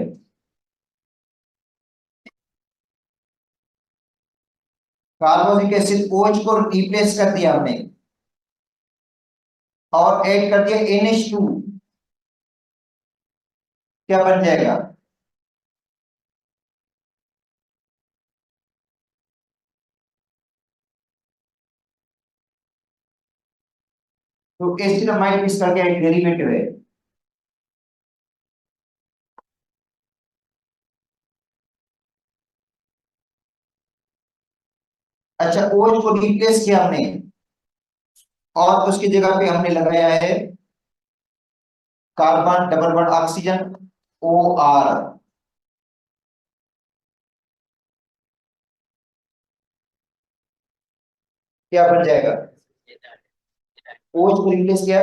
[SPEAKER 1] कार्बोक्सिलिक एसिड OH को रिप्लेस कर दिया हमने और ऐड कर दिया NH2, क्या बन जाएगा, तो एसिडामाइड इसका क्या है, डेरिवेटिव है। अच्छा OH को रिप्लेस किया हमने और उसकी जगह पे हमने लगाया है carbon double bond oxygen, OR, क्या बन जाएगा, OH को रिप्लेस किया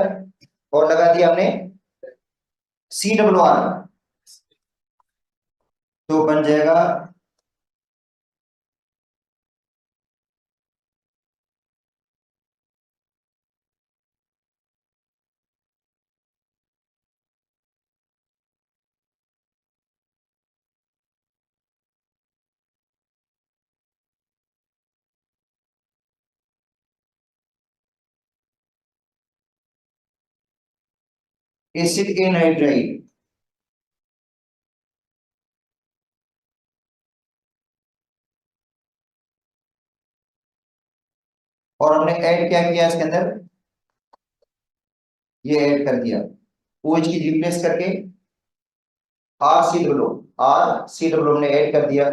[SPEAKER 1] और लगा दिया हमने COR, तो बन जाएगा एसिड एनहाइड्राइड। और हमने ऐड क्या किया इसके अंदर, ये ऐड कर दिया OH की रिप्लेस करके RC डब्ल्यू, RC डब्ल्यू हमने ऐड कर दिया,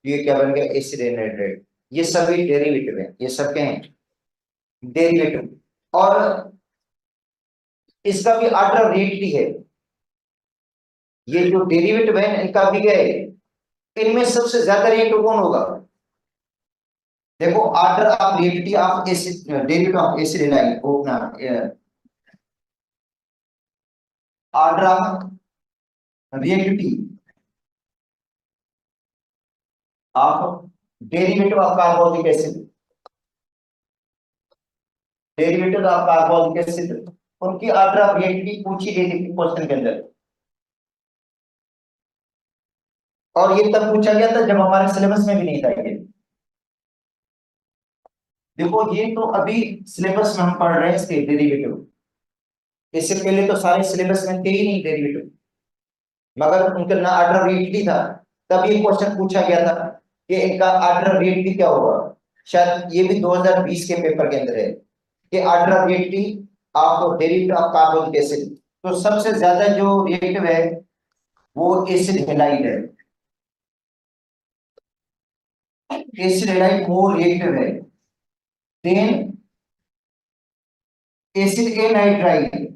[SPEAKER 1] ये क्या बन गया, एसिड एनहाइड्राइड। ये सभी डेरिवेटिव है, ये सब क्या है, डेरिवेटिव। और इसका भी ऑर्डर रेट भी है। ये जो डेरिवेटिव है इनका भी क्या है, इनमें सबसे ज्यादा रेट कौन होगा, देखो order of reactivity of acid, derivative of acid एनाइन ओपना, order of reactivity of derivative of carbonic acid, derivative of carbonic acid, उनकी ऑर्डर ऑफ रिएक्टिविटी पूछी गई थी क्वेश्चन के अंदर। और ये तब पूछा गया था जब हमारे सिलेबस में भी नहीं था ये। देखो ये तो अभी सिलेबस में हम पढ़ रहे हैं इसके डेरिवेटिव, इससे पहले तो सारे सिलेबस में थे ही नहीं डेरिवेटिव, मगर उनका ना ऑर्डर रेट भी था। तब ये क्वेश्चन पूछा गया था कि इनका ऑर्डर रेट भी क्या होगा, शायद ये भी 2020 के पेपर के अंदर है कि ऑर्डर रेट भी of derivative of carbonic acid. तो सबसे ज्यादा जो रिएक्टिव है वो एसिड हैलाइड है, एसिड हैलाइड मोर रिएक्टिव है than acid anhydride.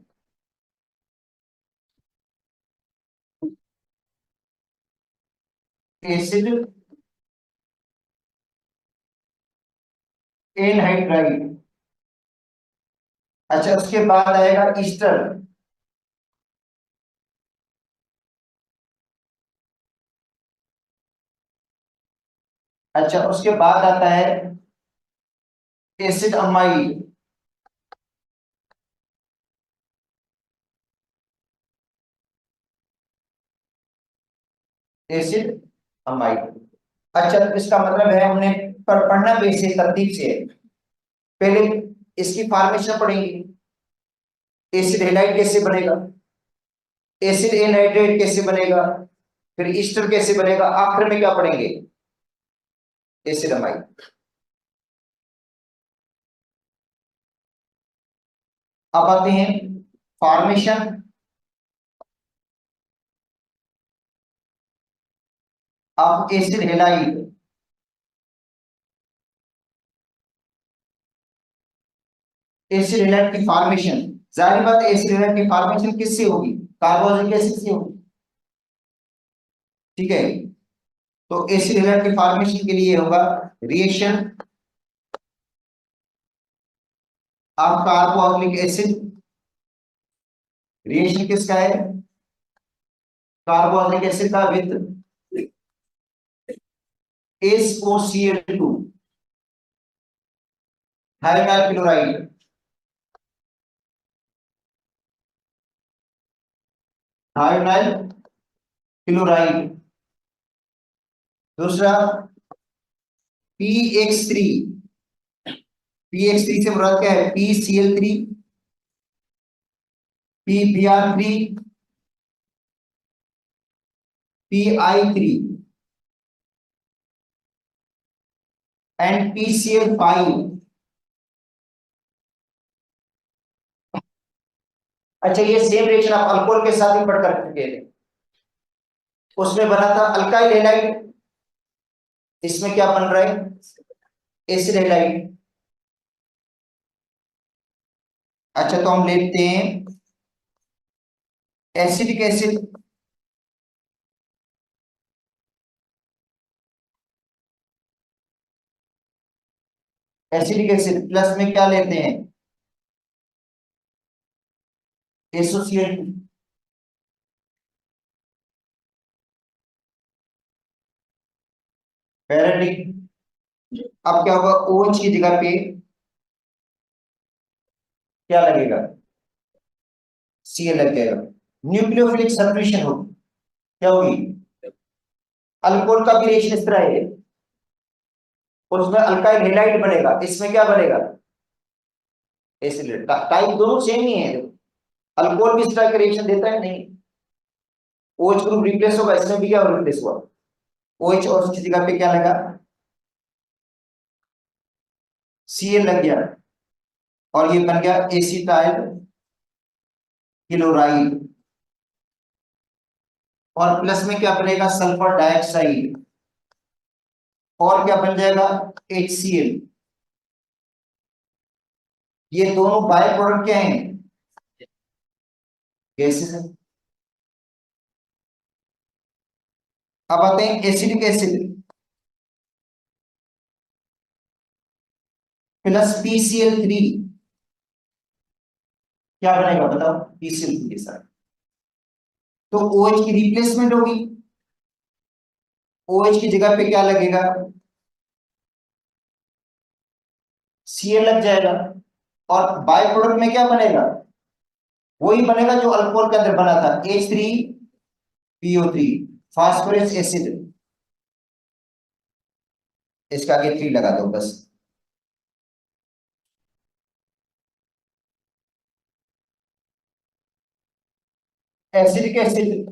[SPEAKER 1] Acid anhydride. अच्छा उसके बाद आएगा ईस्टर। अच्छा उसके बाद आता है एसिड अमाइड। Acid amide. अच्छा तो इसका मतलब है हमने पढ़ना बेसिक तरतीब से है। पहले इसकी फॉर्मेशन पढ़ेंगे, एसिड हैलाइड कैसे बनेगा, एसिड एनहाइड्रेट कैसे बनेगा, फिर ईस्टर कैसे बनेगा, आखिर में क्या पढ़ेंगे, एसिड अमाइड। अब आते हैं formation of acid halide. Acid halide की फॉर्मेशन, जाहिर बात है एसिड हैलाइड की फॉर्मेशन किससे होगी, कार्बोनिक एसिड से होगी, ठीक है। तो एसिड हैलाइड की फॉर्मेशन के लिए होगा reaction of carbonic acid. Reaction किसका है, कार्बोनिक एसिड का with SOCl2 hydrogen chloride. Hydrogen chloride. दूसरा PX3। PX3 से मुराद क्या है, PCl3, PBr3, PI3 and PCl5। अच्छा ये सेम रिएक्शन आप अल्कोहल के साथ ही पढ़ कर चुके थे, उसमें बना था अल्काइल हैलाइड, इसमें क्या बन रहा है, एसिड हैलाइड। अच्छा तो हम लेते हैं acidic acid. Acidic acid plus में क्या लेते हैं, एसोसिएट। पैरेटिक। अब क्या होगा, OH की जगह पे क्या लगेगा, Cl लग जाएगा। न्यूक्लियोफिलिक सब्स्टिट्यूशन होगी, क्या होगी, अल्कोहल का भी रिएक्शन इस तरह है, उसमें अल्काइल हैलाइड बनेगा, इसमें क्या बनेगा, एसिड। टाइप दोनों सेम ही है, अल्कोहल भी इस तरह का रिएक्शन देता है नहीं, OH ग्रुप रिप्लेस होगा, इसमें भी क्या रिप्लेस हुआ, OH और उसकी जगह पे क्या लगा, Cl लग गया, और ये बन गया एसिटाइल क्लोराइड। और प्लस में क्या बनेगा, सल्फर डाइऑक्साइड। और क्या बन जाएगा, HCl। ये दोनों बाय प्रोडक्ट क्या हैं, गैसेस हैं। अब आते हैं एसिडिक एसिड प्लस PCl3, क्या बनेगा बताओ, PCl3 के साथ। तो OH की रिप्लेसमेंट होगी, OH की जगह पे क्या लगेगा, Cl लग जाएगा। और बाय प्रोडक्ट में क्या बनेगा, वही बनेगा जो अल्कोहल के अंदर बना था, H3PO3, फास्फोरस एसिड। इसका आगे 3 लगा दो बस। एसिडिक एसिड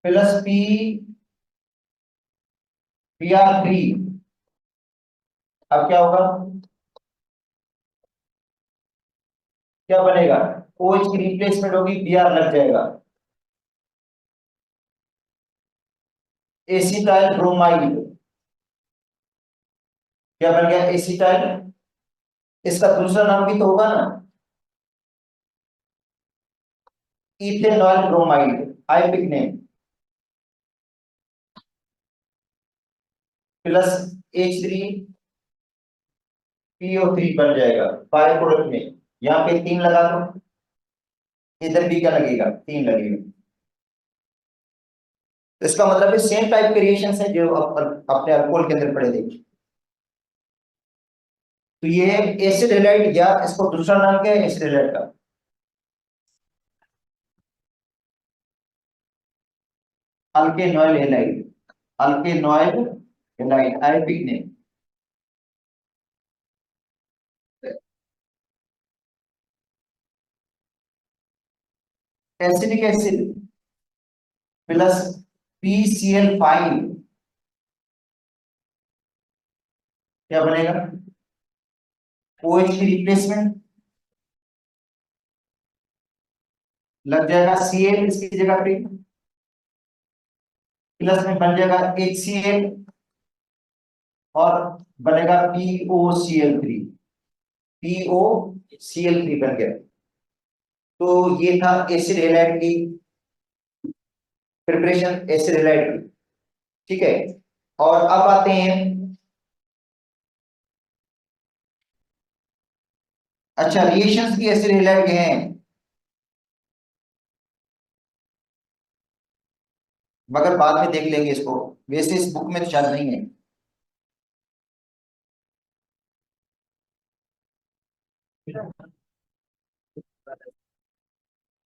[SPEAKER 1] प्लस Br3, अब क्या होगा, क्या बनेगा, OH की रिप्लेसमेंट होगी, Br लग जाएगा, एसिटाइल ब्रोमाइड। क्या बन गया, एसिटाइल। इसका दूसरा नाम भी तो होगा ना, ethanol bromide, IUPAC name, plus H3PO3 बन जाएगा बाय प्रोडक्ट में। यहाँ पे 3 लगा दो, इधर भी क्या लगेगा, 3 लगेगा। तो इसका मतलब है सेम टाइप के रिएक्शंस है जो अपने अल्कोहल के अंदर पड़े थे। तो ये एसिड हैलाइड, या इसको दूसरा नाम क्या है एसिड हैलाइड का, alkanoyl halide, alkanoyl halide, IUPAC name. Acidic acid plus PCl5, क्या बनेगा, OH की रिप्लेसमेंट लग जाएगा, Cl इसकी जगह पे, प्लस में बन जाएगा HCl, और बनेगा POCl3 बन गया। तो ये था एसिड हैलाइड की प्रिपरेशन, एसिड हैलाइड की, ठीक है। और अब आते हैं, अच्छा रिएक्शंस की एसिड हैलाइड के हैं, मगर बाद में देख लेंगे इसको, वैसे इस बुक में तो शायद नहीं है।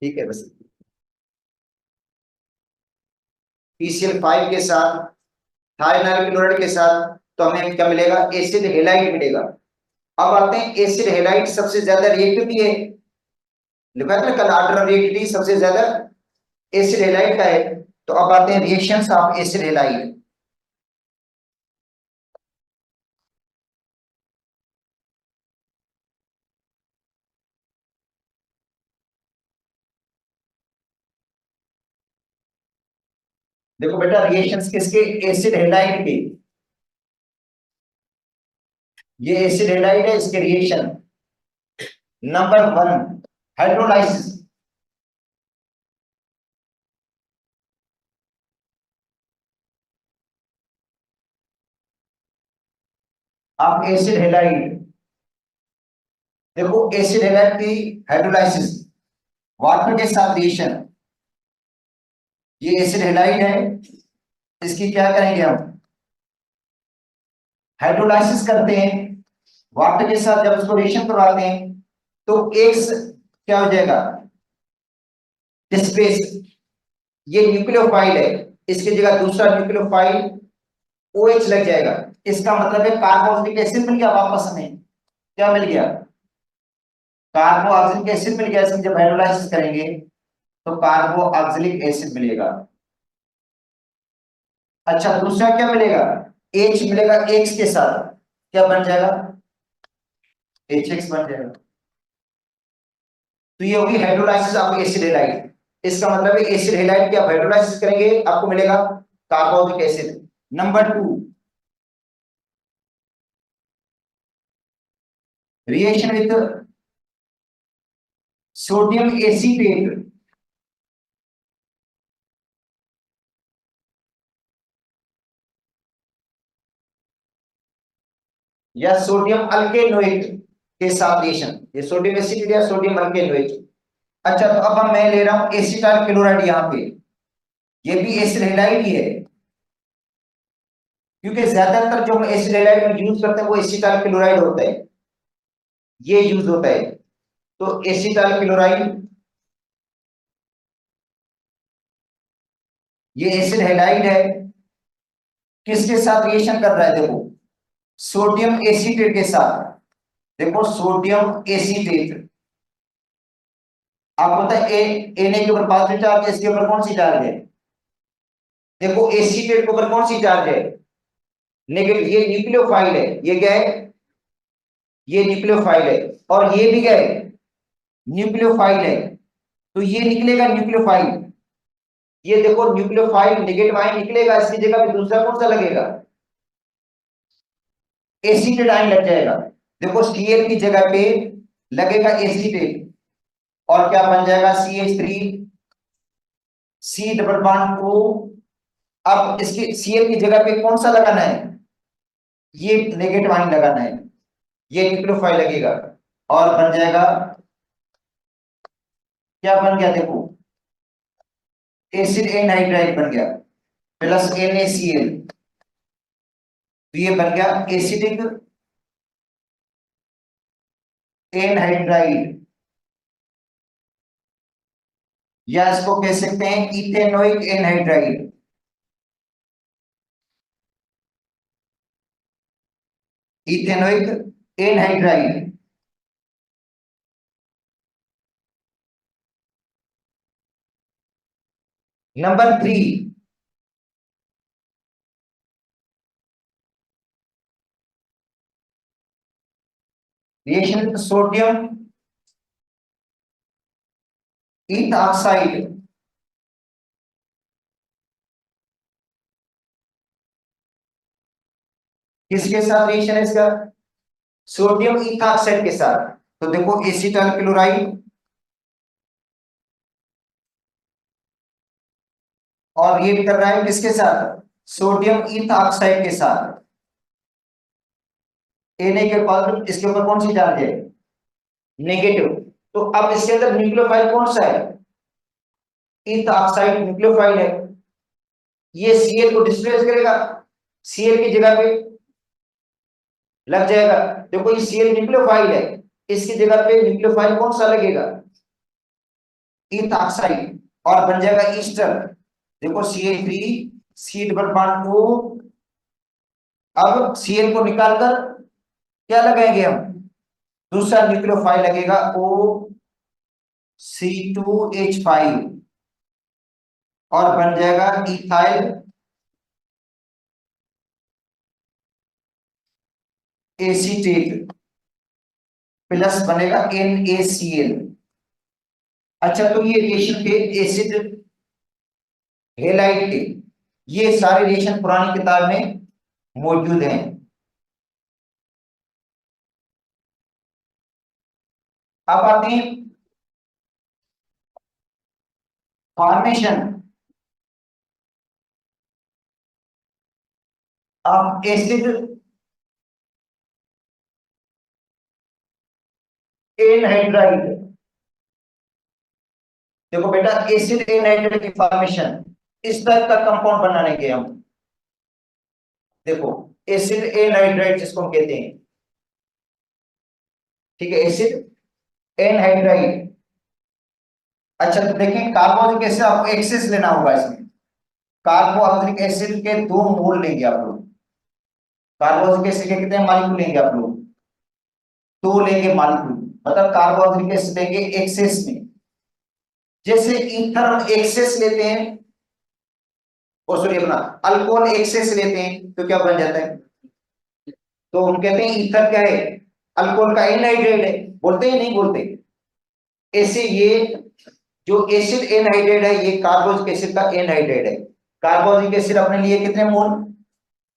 [SPEAKER 1] ठीक है बस, PCl5 के साथ थायोनाइल क्लोराइड के साथ तो हमें क्या मिलेगा, एसिड हैलाइड मिलेगा। अब आते हैं एसिड हैलाइड सबसे ज्यादा रिएक्टिव है, लिखा था कल ऑर्डर रिएक्टिविटी सबसे ज्यादा एसिड हैलाइड का है। तो अब आते हैं रिएक्शंस ऑफ एसिड हैलाइड। देखो बेटा रिएक्शंस किसके, एसिड हैलाइड के, ये एसिड हैलाइड है, इसके रिएक्शन नंबर 1, हाइड्रोलाइसिस। आप एसिड हैलाइड, देखो एसिड हैलाइड की हाइड्रोलाइसिस, वाटर के साथ रिएक्शन, ये एसिड हैलाइड है, इसकी क्या करेंगे हम, हाइड्रोलाइसिस करते हैं, वाटर के साथ जब उसको रिएक्शन करवाते हैं तो एक क्या हो जाएगा, डिस्प्लेस, ये न्यूक्लियोफाइल है, इसकी जगह दूसरा न्यूक्लियोफाइल OH लग जाएगा। इसका मतलब है कार्बोक्सिलिक एसिड मिल गया वापस हमें, क्या मिल गया, कार्बोक्सिलिक एसिड मिल गया। इसकी जब हाइड्रोलाइसिस करेंगे तो कार्बोक्सिलिक एसिड मिलेगा। अच्छा दूसरा क्या मिलेगा, H मिलेगा, X के साथ क्या बन जाएगा, HX बन जाएगा। तो ये होगी हाइड्रोलाइसिस ऑफ एसिड हैलाइड। इसका मतलब है एसिड हैलाइड की आप हाइड्रोलाइसिस करेंगे आपको मिलेगा carbonic acid. Number 2, reaction with sodium acetate, या सोडियम अल्केनोइक के साथ रिएक्शन, ये सोडियम एसिटेट या सोडियम अल्केनोइक। अच्छा, तो अब मैं ले रहा हूं एसिटाइल क्लोराइड, यहाँ पे ये भी एसिड हैलाइड ही है, क्योंकि ज्यादातर जो हम एसिड हैलाइड में यूज करते हैं वो एसिटाइल क्लोराइड होता है, ये यूज होता है। तो एसिटाइल क्लोराइड ये एसिड हैलाइड है, किसके साथ रिएक्शन कर रहा है, देखो सोडियम एसीटेट के साथ। देखो सोडियम एसीटेट, आपको पता है Na के ऊपर पॉजिटिव चार्ज है, इसके ऊपर कौन सी चार्ज है, देखो एसीटेट के ऊपर कौन सी चार्ज है, नेगेटिव। ये न्यूक्लियोफाइल है, ये क्या है, ये न्यूक्लियोफाइल है, और ये भी क्या है, न्यूक्लियोफाइल है। तो ये निकलेगा न्यूक्लियोफाइल, ये देखो न्यूक्लियोफाइल नेगेटिव आयन निकलेगा, इसकी जगह पे दूसरा कौन सा लगेगा, एसीटेट आयन लग जाएगा। देखो Cl की जगह पे लगेगा एसीटेट, और क्या बन जाएगा, CH3 C double bond O। अब इसके Cl की जगह पे कौन सा लगाना है, ये नेगेटिव आयन लगाना है, ये न्यूक्लियोफाइल लगेगा, और बन जाएगा, क्या बन गया, देखो एसिड एनहाइड्राइड बन गया, प्लस NaCl। तो ये बन गया एसिडिक एनहाइड्राइड, या इसको कह सकते हैं ethanoic anhydride. Ethanoic anhydride. Number 3, reaction with sodium ethoxide, किसके साथ रिएक्शन है इसका, सोडियम ईथ ऑक्साइड के साथ। तो देखो एसिटाइल क्लोराइड और रिएक्ट कर रहा है किसके साथ, सोडियम ईथ ऑक्साइड के साथ। Na के पॉजिटिव, इसके ऊपर कौन सी चार्ज है, नेगेटिव। तो अब इसके अंदर न्यूक्लियोफाइल कौन सा है, ईथ ऑक्साइड न्यूक्लियोफाइल है, ये Cl को डिस्प्लेस करेगा, Cl की जगह पे लग जाएगा। देखो ये Cl न्यूक्लियोफाइल है, इसकी जगह पे न्यूक्लियोफाइल कौन सा लगेगा, ईथ ऑक्साइड, और बन जाएगा ईस्टर। देखो CH3 C double bond O। अब Cl को निकालकर क्या लगाएंगे हम, दूसरा न्यूक्लियोफाइल लगेगा OC2H5, और बन जाएगा इथाइल एसीटेट, प्लस बनेगा NaCl। अच्छा, तो ये रिएक्शन थे एसिड हेलाइड के, ये सारे रिएक्शन पुरानी किताब में मौजूद हैं। अब आते हैं फॉर्मेशन ऑफ एसिड एनहाइड्राइड। देखो बेटा, एसिड एनहाइड्राइड की फॉर्मेशन इस तरह का कंपाउंड बनाने के हम, देखो एसिड एनहाइड्राइड जिसको हम कहते हैं, ठीक है, एसिड एनहाइड्राइड। अच्छा, तो देखें कार्बोनिक एसिड आपको एक्सेस लेना होगा इसमें, कार्बोक्सिलिक एसिड के 2 मोल लेंगे आप लोग, कार्बोक्सिलिक एसिड के कितने मालिक्यूल लेंगे आप लोग, 2 लेंगे मालिक्यूल, मतलब कार्बोक्सिलिक एसिड लेंगे एक्सेस में। जैसे ईथर हम एक्सेस लेते हैं, और सॉरी अपना अल्कोहल एक्सेस लेते हैं, तो क्या बन जाता है, तो हम कहते हैं ईथर क्या है, अल्कोहल का एनहाइड्राइड है, बोलते ही नहीं बोलते। ऐसे ये जो एसिड एनहाइड्राइड है, ये कार्बोनिक एसिड का एनहाइड्राइड है, कार्बोनिक एसिड अपने लिए कितने मोल,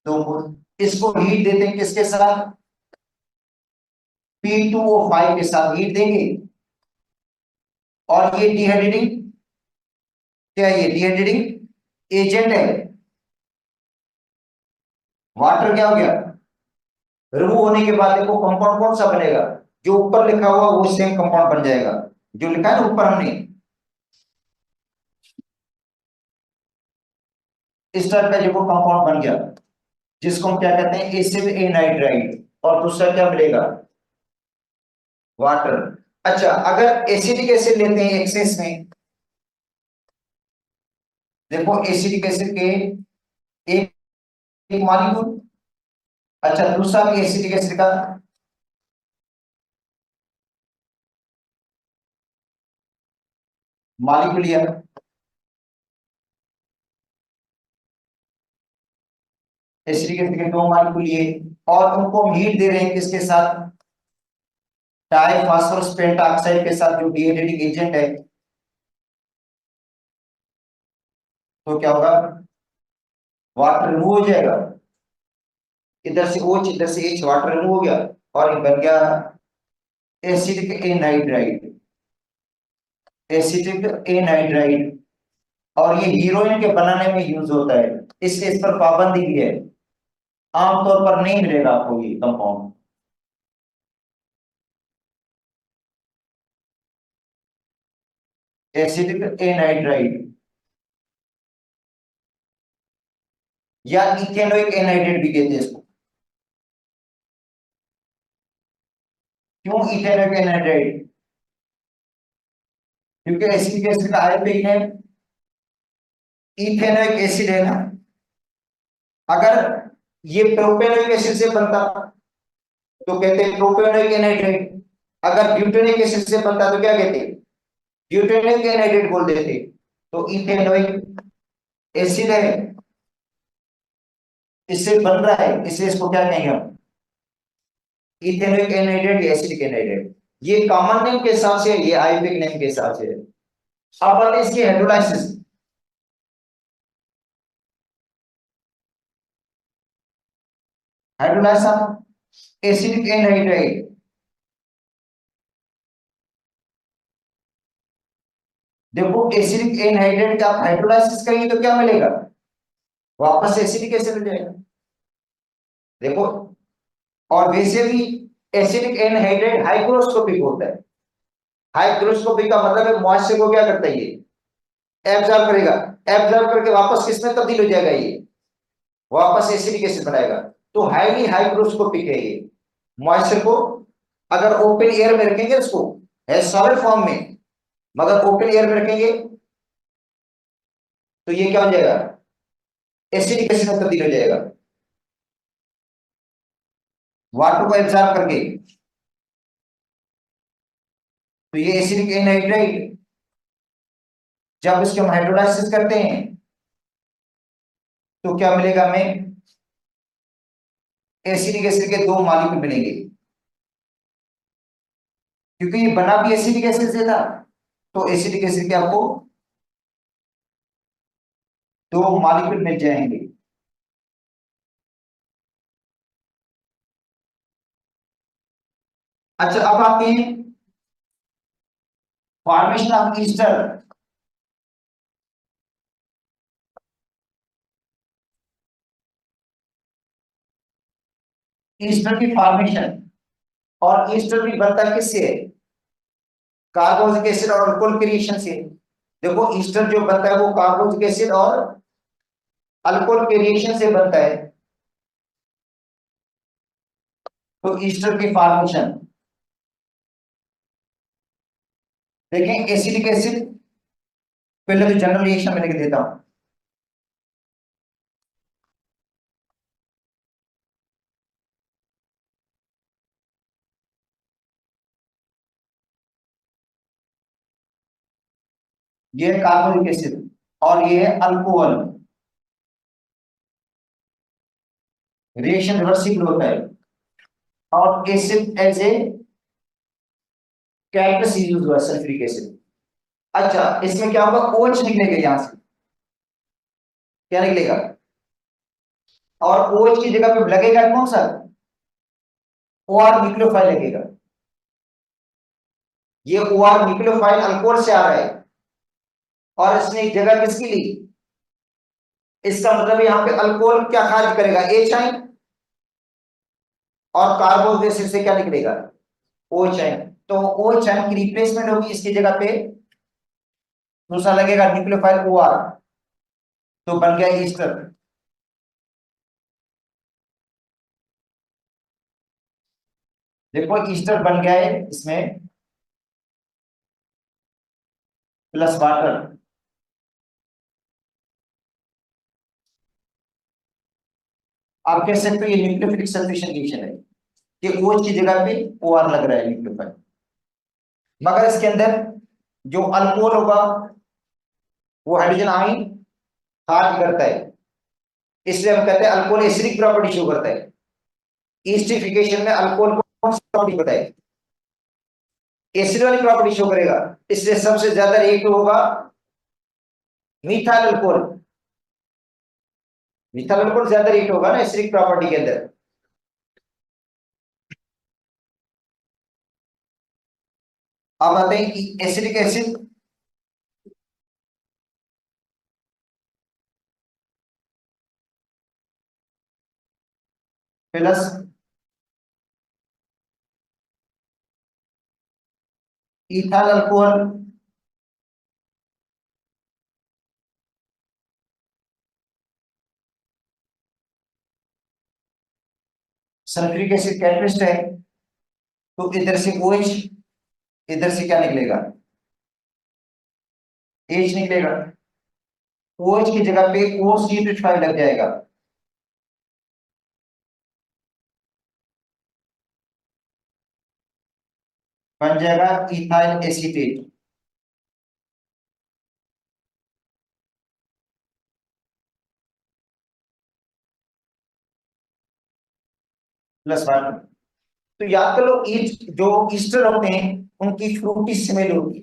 [SPEAKER 1] 2 मोल। इसको हीट देते हैं किसके साथ, P2O5 के साथ हीट देंगे। और ये डिहाइड्रेटिंग, क्या है ये डिहाइड्रेटिंग एजेंट है। वाटर क्या हो गया, रिमूव होने के बाद देखो कंपाउंड कौन सा बनेगा, जो ऊपर लिखा हुआ वो सेम कंपाउंड बन जाएगा, जो लिखा है ना ऊपर हमने, इस टाइप का जो कंपाउंड बन गया, जिसको हम क्या कहते हैं एसिड एनाइड्राइड। और दूसरा क्या मिलेगा, वाटर। अच्छा, अगर एसिडिक एसिड लेते हैं एक्सेस में, देखो एसिडिक एसिड के एक, एक मॉलिक्यूल। अच्छा, दूसरा भी एसिडिक एसिड का मॉलिक्यूल लिया। एसिडिक एसिड के 2 मॉलिक्यूल लिए, और उनको हम हीट दे रहे हैं किसके साथ, डाई फास्फोरस पेंटॉक्साइड के साथ, जो डिहाइड्रेटिंग एजेंट है। तो क्या होगा, वाटर रिमूव हो जाएगा, इधर से OH इधर से H, वाटर रिमूव हो गया, और ये बन गया एसिडिक एनाइड्राइड। Acidic anhydride. और ये हीरोइन के बनाने में यूज होता है, इसलिए इस पर पाबंदी भी है, आमतौर पर नहीं मिलेगा आपको ये कंपाउंड। एसिडिक एनाइड्राइड या इथेनोइक एनाइड्रेट भी कहते हैं इसको। क्यों इथेनोइक एनाइड्राइड, क्योंकि एसिडिक एसिड का आयोगिक है इथेनोइक एसिड है ना। अगर ये प्रोपेनोइक एसिड से बनता तो कहते हैं प्रोपेनोइक एनाइड्रेट, अगर ब्यूटेनिक एसिड से बनता तो क्या कहते हैं, ब्यूटेनिक एनाइड्रेट बोल देते। तो इथेनोइक एसिड है, इससे बन रहा है, इसलिए इसको क्या कहेंगे हम, इथेनोइक एनाइड्रेट या एसिडिक एनाइड्रेट। ये कॉमन नेम के हिसाब से है, ये आयोगिक नेम के हिसाब से है। अब आते हैं इसकी हाइड्रोलाइसिस। हाइड्रोलाइसिस एसिडिक एनहाइड्राइड, देखो एसिडिक एनहाइड्राइड का आप हाइड्रोलाइसिस करेंगे तो क्या मिलेगा, वापस एसिडिक एसिड हो जाएगा। देखो, और वैसे भी एसिडिक एनहाइड्राइड हाइग्रोस्कोपिक होता है। हाइग्रोस्कोपिक का मतलब है मॉइस्चर को क्या करता है ये, एब्जॉर्ब करेगा, एब्जॉर्ब करके वापस किस में तब्दील हो जाएगा, ये वापस एसिडिक एसिड बनाएगा। तो हाईली हाइग्रोस्कोपिक है ये, मॉइस्चर को अगर ओपन एयर में रखेंगे इसको है सॉलिड फॉर्म में, मगर ओपन एयर में रखेंगे तो ये क्या हो जाएगा, एसिडिक एसिड में तब्दील हो जाएगा, वाटर को एब्जॉर्ब करके। तो ये एसिडिक एनहाइड्राइड, जब इसके हम हाइड्रोलाइसिस करते हैं तो क्या मिलेगा हमें, एसिडिक एसिड के 2 मॉलिक्यूल मिलेंगे, क्योंकि ये बना भी एसिडिक एसिड से था। तो एसिडिक एसिड के आपको 2 मॉलिक्यूल मिल जाएंगे। अच्छा, अब आते हैं फॉर्मेशन ऑफ ईस्टर। ईस्टर की फॉर्मेशन, और ईस्टर भी बनता किससे है, कार्बोनिक एसिड और अल्कोहल के रिएक्शन से। देखो ईस्टर जो बनता है वो कार्बोनिक एसिड और अल्कोहल के रिएक्शन से बनता है। तो ईस्टर की फॉर्मेशन देखें, एसिडिक एसिड, पहले तो जनरल रिएक्शन में लिख देता हूं। ये है कार्बोनिक एसिड और ये है अल्कोहल, रिएक्शन रिवर्सिबल होता है। और acid as a catalyst use हुआ सल्फ्यूरिक एसिड। अच्छा, इसमें क्या होगा, OH निकलेगा यहां से, क्या निकलेगा? और OH की जगह पे लगेगा कौन सा? OR न्यूक्लियोफाइल लगेगा। ये OR न्यूक्लियोफाइल अल्कोहल से आ रहा है और इसने एक जगह किसकी ली? इसका मतलब यहाँ पे अल्कोहल क्या खारिज करेगा? H ion. और कार्बोक्सिलिक एसिड से क्या निकलेगा? OH ion. तो OH आयन की रिप्लेसमेंट होगी, इसकी जगह पे दूसरा लगेगा न्यूक्लियोफाइल OR, तो बन गया ईस्टर। देखो ईस्टर बन गया है इसमें प्लस वाटर। आप कह सकते हो ये न्यूक्लियोफिलिक सब्स्टिट्यूशन रिएक्शन है कि OH की जगह पे OR लग रहा है न्यूक्लियोफाइल। मगर इसके अंदर जो अल्कोहल होगा वो हाइड्रोजन आयन खारिज करता है, इसलिए हम कहते हैं अल्कोहल एसिडिक प्रॉपर्टी शो करता है। ईस्टिफिकेशन में अल्कोहल को कौन सी प्रॉपर्टी बताए? एसिड वाली प्रॉपर्टी शो करेगा, इसलिए सबसे ज्यादा रिएक्टिव होगा मिथाइल अल्कोहल। मिथाइल अल्कोहल ज्यादा रिएक्ट होगा ना एसिडिक प्रॉपर्टी के अंदर। अब आते हैं acidic acid. Plus ethyl alcohol sulphuric acid catalyst है, तो इधर से OH, इधर से क्या निकलेगा? H निकलेगा। OH की जगह पे OCH5 लग जाएगा। बन जाएगा इथाइल एसीटेट। Plus water. तो याद कर लो जो ईस्टर होते हैं उनकी फ्रूटी स्मेल होगी।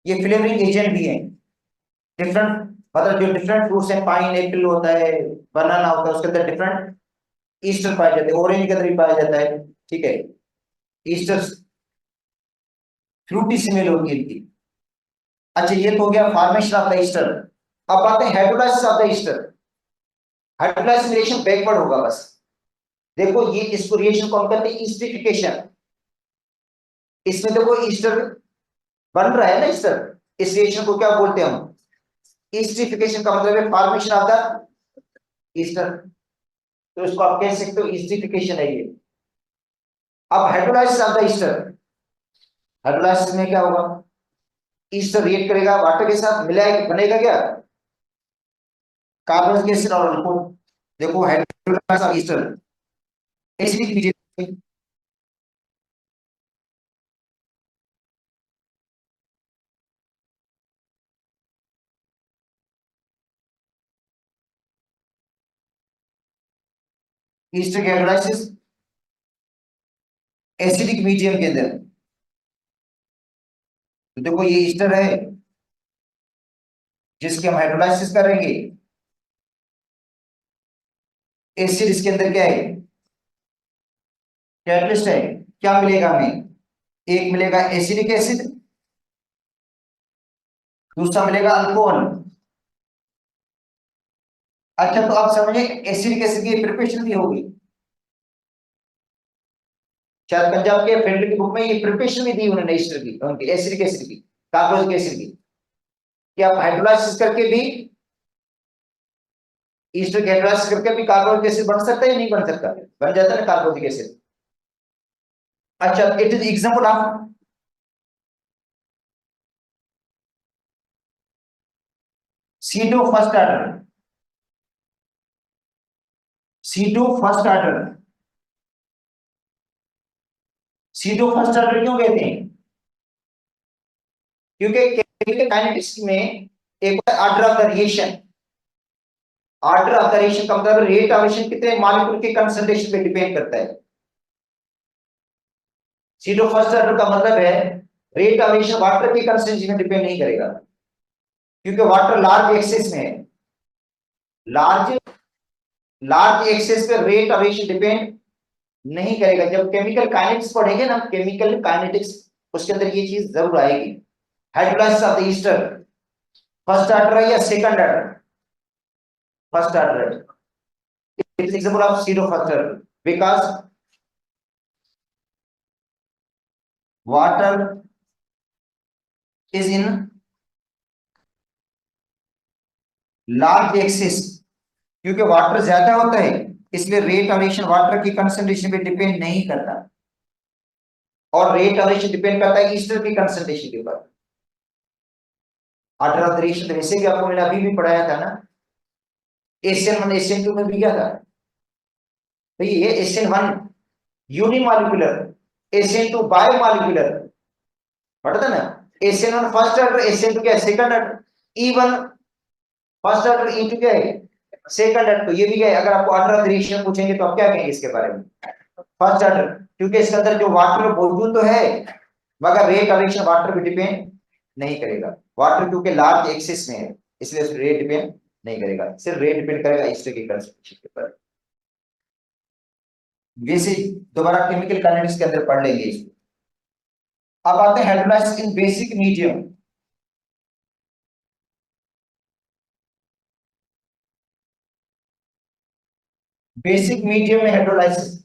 [SPEAKER 1] ये फ्लेवरिंग एजेंट भी है। डिफरेंट, मतलब जो डिफरेंट फ्रूट्स हैं, पाइन एप्पल होता है, बनाना होता है, उसके अंदर डिफरेंट ईस्टर पाए जाते हैं। ऑरेंज के अंदर भी पाया जाता है, ठीक है। ईस्टर फ्रूटी स्मेल होगी इनकी। अच्छा ये तो हो गया फॉर्मेशन ऑफ द ईस्टर। अब आते हैं hydrolysis of the Easter. Hydrolysis reaction backward होगा बस। देखो ये इसको रिएक्शन कौन कहते हैं? ईस्टिफिकेशन। इसमें देखो ईस्टर बन रहा है ना ईस्टर, इस रिएक्शन को क्या बोलते हैं हम? ईस्टिफिकेशन का मतलब है फॉर्मेशन ऑफ द ईस्टर, तो इसको आप कह सकते हो ईस्टिफिकेशन है ये। अब hydrolysis of the Easter. Hydrolysis में क्या होगा? ईस्टर रिएक्ट करेगा वाटर के साथ, मिलाएगा, बनेगा क्या? कार्बन एसिड और अल्कोहल। देखो hydrolysis of Easter acidic medium. Easter की हाइड्रोलाइसिस एसिडिक मीडियम के अंदर। तो देखो ये ईस्टर है जिसकी हम हाइड्रोलाइसिस करेंगे। एसिड इसके अंदर क्या है? कैटलिस्ट है। क्या मिलेगा हमें? एक मिलेगा एसिडिक एसिड, दूसरा मिलेगा अल्कोहल। अच्छा तो आप समझे एसिडिक एसिड की प्रिपरेशन भी होगी। शायद पंजाब के फ्रेंड की बुक में ये प्रिपरेशन भी दी उन्होंने ईस्टर की, उनकी एसिडिक एसिड की, कार्बोनिक एसिड की, कि आप हाइड्रोलाइसिस करके भी ईस्टर की हाइड्रोलाइसिस करके भी कार्बोनिक एसिड बन सकता है या नहीं बन सकता? बन जाता है ना कार्बोनिक एसिड। अच्छा it is example of C2 first order. C2 first order. C2 first order क्यों कहते हैं? क्योंकि केमिकल काइनेटिक्स में एक order of the reaction. Order of the reaction का मतलब रेट ऑफ रिएक्शन कितने मॉलिक्यूल के कंसंट्रेशन पे डिपेंड करता है। C2 फर्स्ट ऑर्डर का मतलब है रेट ऑफ रिएक्शन वाटर की कंसंट्रेशन में डिपेंड नहीं करेगा, क्योंकि वाटर लार्ज एक्सेस में है। लार्ज लार्ज एक्सेस पे रेट और रेशियो डिपेंड नहीं करेगा। जब केमिकल काइनेटिक्स पढ़ेंगे ना, केमिकल काइनेटिक्स, उसके अंदर ये चीज जरूर आएगी। Hydrolysis of the ester first order है या second order? First order. It is example of pseudo first order because water is in large excess, क्योंकि वाटर ज्यादा होता है इसलिए रेट ऑफ रिएक्शन वाटर की कंसंट्रेशन पे डिपेंड नहीं करता, और रेट ऑफ रिएक्शन डिपेंड करता है ईस्टर की कंसंट्रेशन के ऊपर। ऑर्डर ऑफ रिएक्शन वैसे भी आपको मैंने अभी भी पढ़ाया था ना, एशियन 1 एशियन 2 में भी क्या था, तो ये एशियन 1 यूनिमॉलिक्यूलर, एशियन 2 बायोमॉलिक्यूलर, पता था ना। एशियन 1 फर्स्ट ऑर्डर, एशियन 2 क्या है, second order. E1 first order, E2 क्या है, सेकंड ऑर्डर। तो ये भी है, अगर आपको ऑर्डर ऑफ रिएक्शन पूछेंगे तो आप क्या कहेंगे इसके बारे में, फर्स्ट ऑर्डर, क्योंकि इसके अंदर जो वाटर मौजूद तो है मगर रेट ऑफ रिएक्शन वाटर पे डिपेंड नहीं करेगा। वाटर क्योंकि लार्ज एक्सिस में है इसलिए उस रेट डिपेंड नहीं करेगा, सिर्फ रेट डिपेंड करेगा ईस्टर की कंसंट्रेशन के ऊपर। वैसे दोबारा केमिकल काइनेटिक्स के अंदर पढ़ लेंगे इसको। अब आते हैं हाइड्रोलाइसिस इन बेसिक मीडियम। बेसिक मीडियम में हाइड्रोलाइसिस,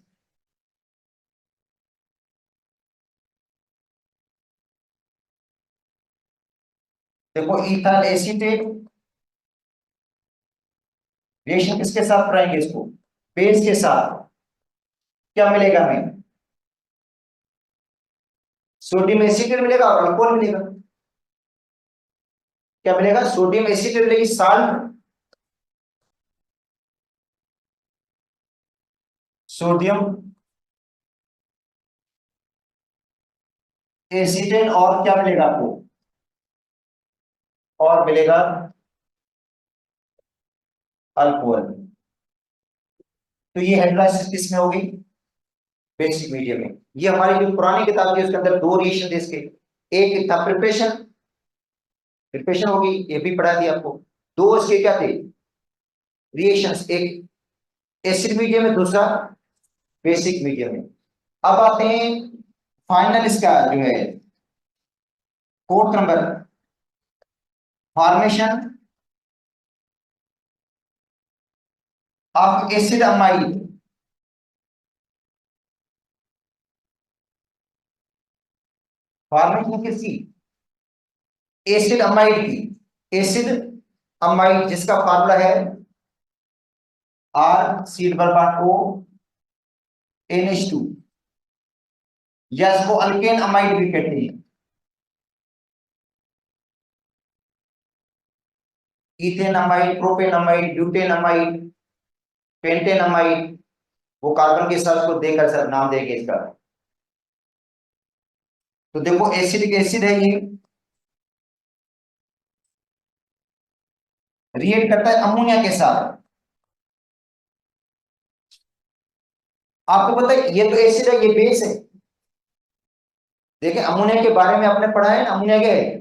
[SPEAKER 1] देखो इथाइल एसीटेट रिएक्शन किसके साथ कराएंगे इसको, बेस के साथ, क्या मिलेगा हमें, सोडियम एसीटेट मिलेगा और अल्कोहल मिलेगा। क्या मिलेगा, सोडियम एसीटेट मिलेगी साल्ट, सोडियम एसीटेट, और क्या मिलेगा आपको, और मिलेगा अल्कोहल। तो ये हाइड्रोलाइसिस किसमें होगी, बेसिक मीडियम में। ये हमारी जो पुरानी किताब थी उसके अंदर दो रिएक्शन थे इसके, एक था प्रिपरेशन, प्रिपरेशन होगी ये भी पढ़ा दिया आपको। दो इसके क्या थे रिएक्शंस, एक एसिड मीडियम में, दूसरा बेसिक मीडियम में। अब आते हैं फाइनल इसका जो है fourth number, formation of acid amide. Formation किसकी, एसिड अमाइड की, एसिड अमाइड जिसका फार्मूला है R C double bond O NH2, या इसको अल्केन अमाइड भी कहते हैं। Ethane amide, propane amide, butane amide, pentane amide, वो कार्बन के साथ को देकर सर नाम देंगे इसका। तो देखो एसिडिक एसिड है ये, रिएक्ट करता है अमोनिया के साथ। आपको पता है ये तो एसिड है, ये बेस है। देखिए अमोनिया के बारे में आपने पढ़ा है ना, अमोनिया क्या है,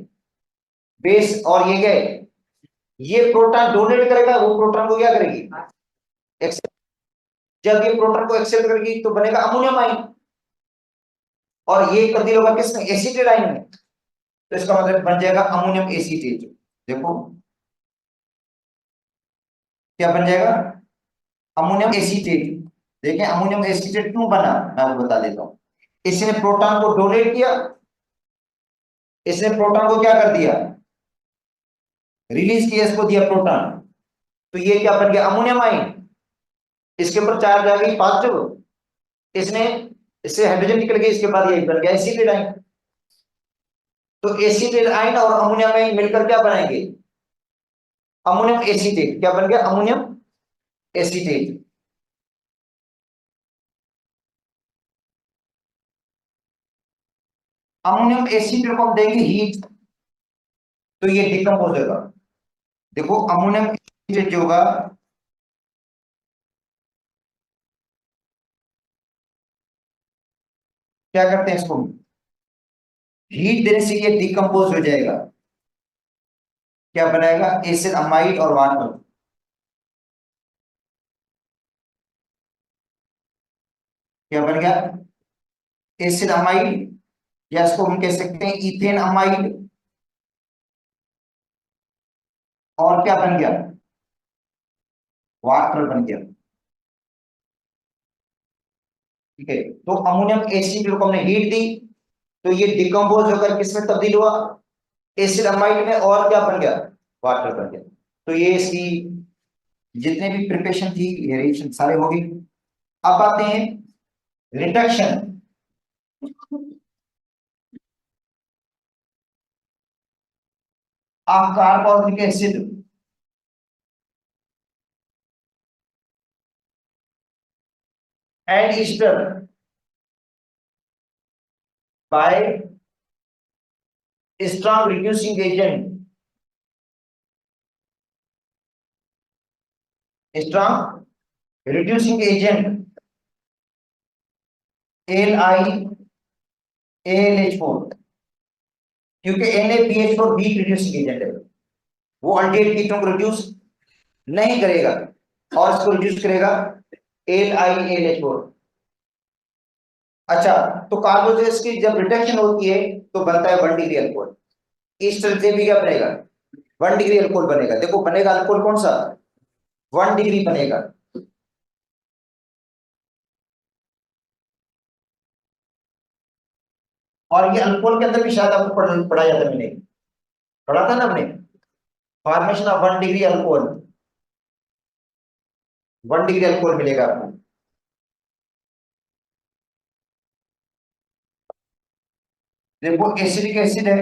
[SPEAKER 1] बेस, और ये क्या है, ये प्रोटॉन डोनेट करेगा, वो प्रोटॉन को क्या करेगी, एक्सेप्ट। जब ये प्रोटॉन को एक्सेप्ट करेगी तो बनेगा अमोनियम आयन, और ये तब्दील होगा किसमें, एसीटेट आयन में। तो इसका मतलब बन जाएगा अमोनियम एसीटेट। देखो क्या बन जाएगा, अमोनियम एसीटेट। देखिए अमोनियम एसीटेट क्यों बना, मैं आपको बता देता हूं। इसने प्रोटॉन को डोनेट किया, इसने प्रोटॉन को क्या कर दिया, रिलीज किया, इसको दिया प्रोटॉन, तो ये क्या बन गया, अमोनियम आयन। इसके ऊपर चार्ज आ गई पॉजिटिव, इसने, इससे हाइड्रोजन निकल गया, इसके बाद ये बन गया एसीटेट आयन। तो एसीटेट आयन और अमोनियम आयन मिलकर क्या बनाएंगे, अमोनियम एसीटेट। क्या बन गया, अमोनियम एसीटेट। अमोनियम एसीटेट को हम देंगे हीट, तो ये डिकम्पोज होगा। देखो अमोनियम एसीटेट जो होगा, क्या करते हैं इसको, हीट देने से ये डिकम्पोज हो जाएगा, क्या बनाएगा, एसिड अमाइड और वाटर। क्या बन गया? एसिड अमाइड, या इसको हम कह सकते हैं इथेन अमाइड। और क्या बन गया? वाटर बन गया। ठीक है, तो अमोनियम एसिड को हमने हीट दी, तो ये डिकम्पोज होकर किसमें तब्दील हुआ? एसिड अमाइड में। और क्या बन गया? वाटर बन गया। तो ये इसकी जितने भी प्रिपरेशन थी, ये रिएक्शन सारे हो गए। अब आते हैं reduction of carbonic acid and ester by strong reducing agent, strong reducing agent AlIAlH4, क्योंकि NaBH4 वीक रिड्यूसिंग एजेंट है, वो अल्डेहाइड कीटोन को रिड्यूस नहीं करेगा, और इसको रिड्यूस करेगा AlIAlH4। अच्छा, तो कार्बोजेस की जब रिडक्शन होती है तो बनता है 1 डिग्री अल्कोहल। ईस्टर से भी क्या बनेगा? 1 डिग्री अल्कोहल बनेगा। देखो बनेगा अल्कोहल कौन सा? 1 डिग्री बनेगा। और ये अल्कोहल के अंदर भी शायद आपको पढ़ा जाता है, मैंने पढ़ा था ना हमने, formation of 1 degree alcohol. 1 degree alcohol मिलेगा आपको। देखो एसिडिक एसिड है,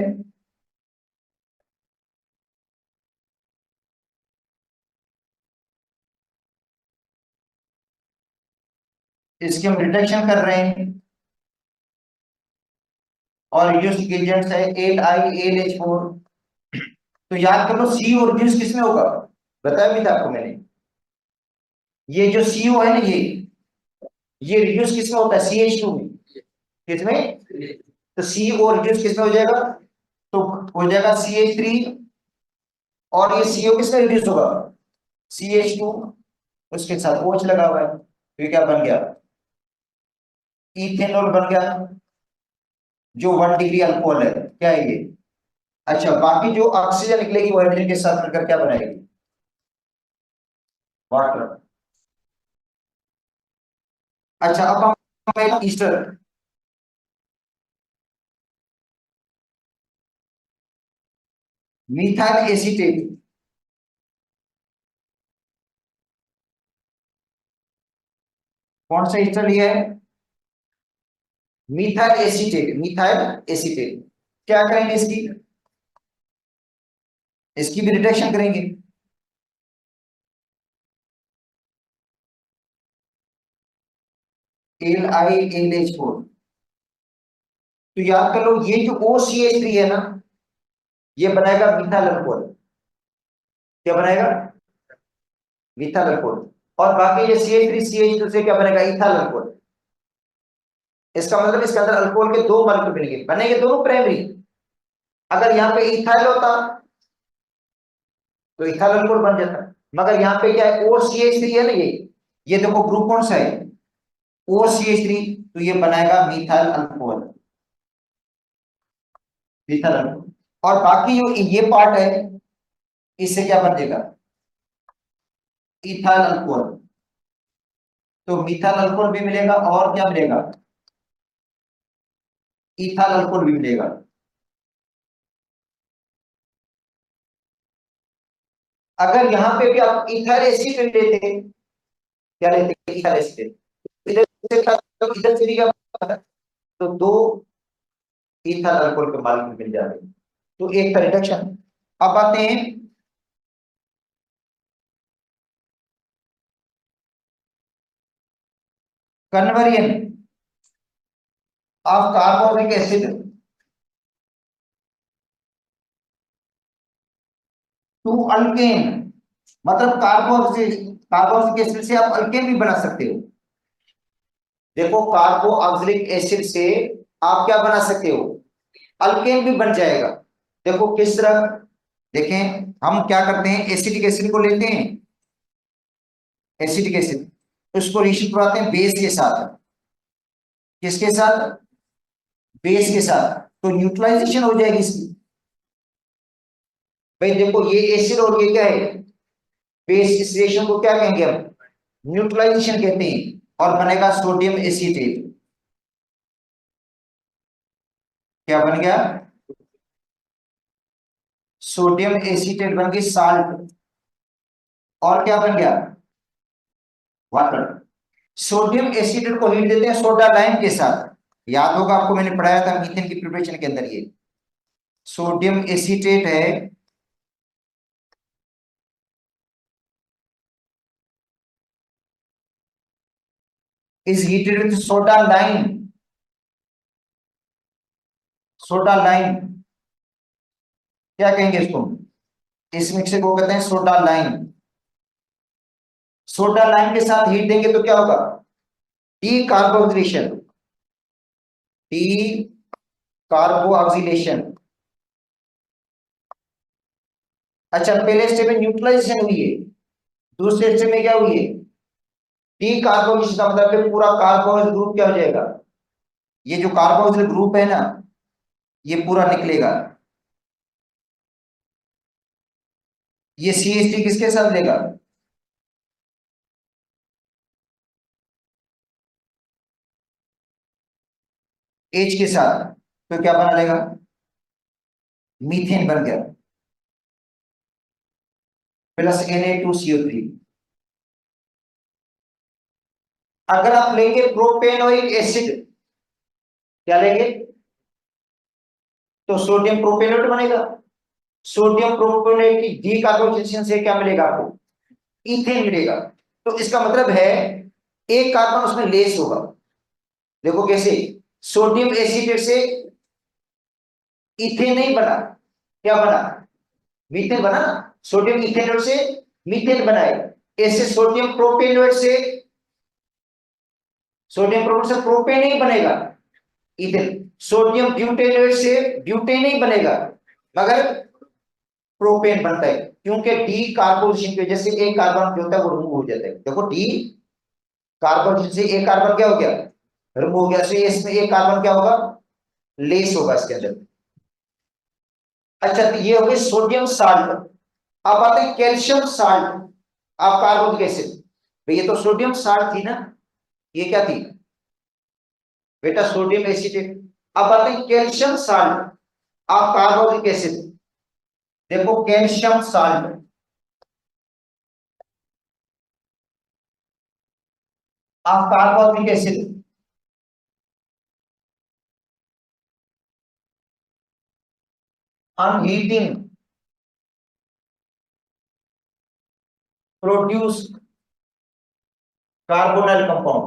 [SPEAKER 1] इसकी हम रिडक्शन कर रहे हैं, और रिड्यूसिंग एजेंट्स है AlIAlH4। तो याद कर लो सी और रिड्यूस किसमें होगा? बताया भी था आपको मैंने, ये जो CO है ना, ये रिड्यूस किसमें होता है? CH2 में। किसमें? तो सी और रिड्यूस किसमें हो जाएगा? तो हो जाएगा CH3। और ये CO किसमें रिड्यूस होगा? CH2, उसके साथ OH लगा हुआ है, तो ये क्या बन गया? इथेनॉल बन गया, जो 1 डिग्री अल्कोहल है। क्या है ये? अच्छा, बाकी जो ऑक्सीजन निकलेगी वो हाइड्रोजन के साथ मिलकर क्या बनाएगी? वाटर। अच्छा, अब हम ईस्टर, मिथाइल एसीटेट। कौन सा ईस्टर लिया है? Methyl acetate, methyl acetate. क्या करेंगे इसकी? इसकी भी रिडक्शन करेंगे। AlIAlH4। तो याद कर लो ये जो OCH3 है ना, ये बनाएगा मिथाइल अल्कोहल। क्या बनाएगा? Methyl alcohol. और बाकी ये CH3CH2 से क्या बनेगा? Ethyl alcohol. इसका मतलब इसके अंदर अल्कोहल के दो मॉलिक्यूल बनेंगे, बनेंगे दोनों प्राइमरी। अगर यहाँ पे इथाइल होता तो इथाइल अल्कोहल बन जाता, मगर यहाँ पे क्या है? OCH3 है ना, ये देखो ग्रुप कौन सा है? OCH3। तो ये बनाएगा मिथाइल अल्कोहल, मिथाइल अल्कोहल। और बाकी जो ये पार्ट है, इससे क्या बनेगा? Ethyl alcohol. तो मिथाइल अल्कोहल भी मिलेगा, और क्या मिलेगा? इथाइल अल्कोहल भी मिलेगा। अगर यहाँ पे भी आप इथाइल एसिड लेते, क्या लेते? Ethyl acid. इधर से इधर से भी क्या बनता? तो दो इथाइल अल्कोहल के मॉलिक्यूल मिल जाते हैं, तो एक का रिडक्शन। अब आते हैं conversion of carbonic acid to alkane. मतलब कार्बोक्सिलिक एसिड से आप अल्केन भी बना सकते हो। देखो कार्बोक्सिलिक एसिड से आप क्या बना सकते हो? अल्केन भी बन जाएगा। देखो किस तरह, देखें हम क्या करते हैं, एसिडिक एसिड को लेते हैं, एसिडिक एसिड, उसको रिएक्शन करवाते हैं बेस के साथ। किसके साथ? बेस के साथ। तो न्यूट्रलाइजेशन हो जाएगी इसकी। भाई देखो ये एसिड और ये क्या है? बेस। इस रिएक्शन को क्या कहेंगे हम? न्यूट्रलाइजेशन कहते हैं। और बनेगा सोडियम एसीटेट। क्या बन गया? सोडियम एसीटेट बन गई साल्ट। और क्या बन गया? वाटर। सोडियम एसीटेट को हीट देते हैं सोडा लाइम के साथ। याद होगा आपको, मैंने पढ़ाया था मीथेन की प्रिपरेशन के अंदर। ये सोडियम एसीटेट है, is heated with soda lime. Soda lime क्या कहेंगे इसको? इस मिक्सर को कहते हैं सोडा लाइम। सोडा लाइम के साथ हीट देंगे तो क्या होगा? D carboxylation. D carboxylation. अच्छा, पहले स्टेप में न्यूट्रलाइजेशन हुई है, दूसरे स्टेप में क्या हुई है? डी कार्बोक्सिलेशन का मतलब है पूरा कार्बोक्सिल ग्रुप क्या हो जाएगा? ये जो कार्बोक्सिल ग्रुप है ना, ये पूरा निकलेगा। ये CH3 किसके साथ लेगा? H के साथ। तो क्या बना लेगा? मीथेन बन गया, प्लस Na2CO3। अगर आप लेंगे प्रोपेनोइक एसिड, क्या लेंगे? तो सोडियम प्रोपेनोट बनेगा। सोडियम प्रोपेनोट की डी कार्बोक्सिलेशन से क्या मिलेगा आपको? इथेन मिलेगा। तो इसका मतलब है एक कार्बन उसमें लेस होगा। देखो कैसे, सोडियम एसीटेट से इथेन नहीं बना, क्या बना? मीथेन बना ना। सोडियम इथेनॉल से मीथेन बनाए। ऐसे सोडियम प्रोपेनोट से, सोडियम प्रोपेनोट से प्रोपेन नहीं बनेगा, इथेन। सोडियम ब्यूटेनोट से ब्यूटेन नहीं बनेगा, मगर प्रोपेन बनता है। क्योंकि डी कार्बोनेशन की वजह से एक कार्बन जो होता है वो रिमूव हो जाता है। देखो डी कार्बोनेशन से एक कार्बन क्या हो गया? रिमूव हो गया। तो इसमें एक कार्बन क्या होगा? लेस होगा इसके अंदर। अच्छा, तो ये हो गई सोडियम साल्ट। अब आते हैं कैल्शियम साल्ट। आप कार्बोनिक एसिड, तो ये तो सोडियम साल्ट थी ना, ये क्या थी बेटा? Sodium acetate. अब आते हैं कैल्शियम साल्ट। आप कार्बोनिक एसिड, देखो कैल्शियम साल्ट। आप carbonic acid, on heating produce carbonyl compound।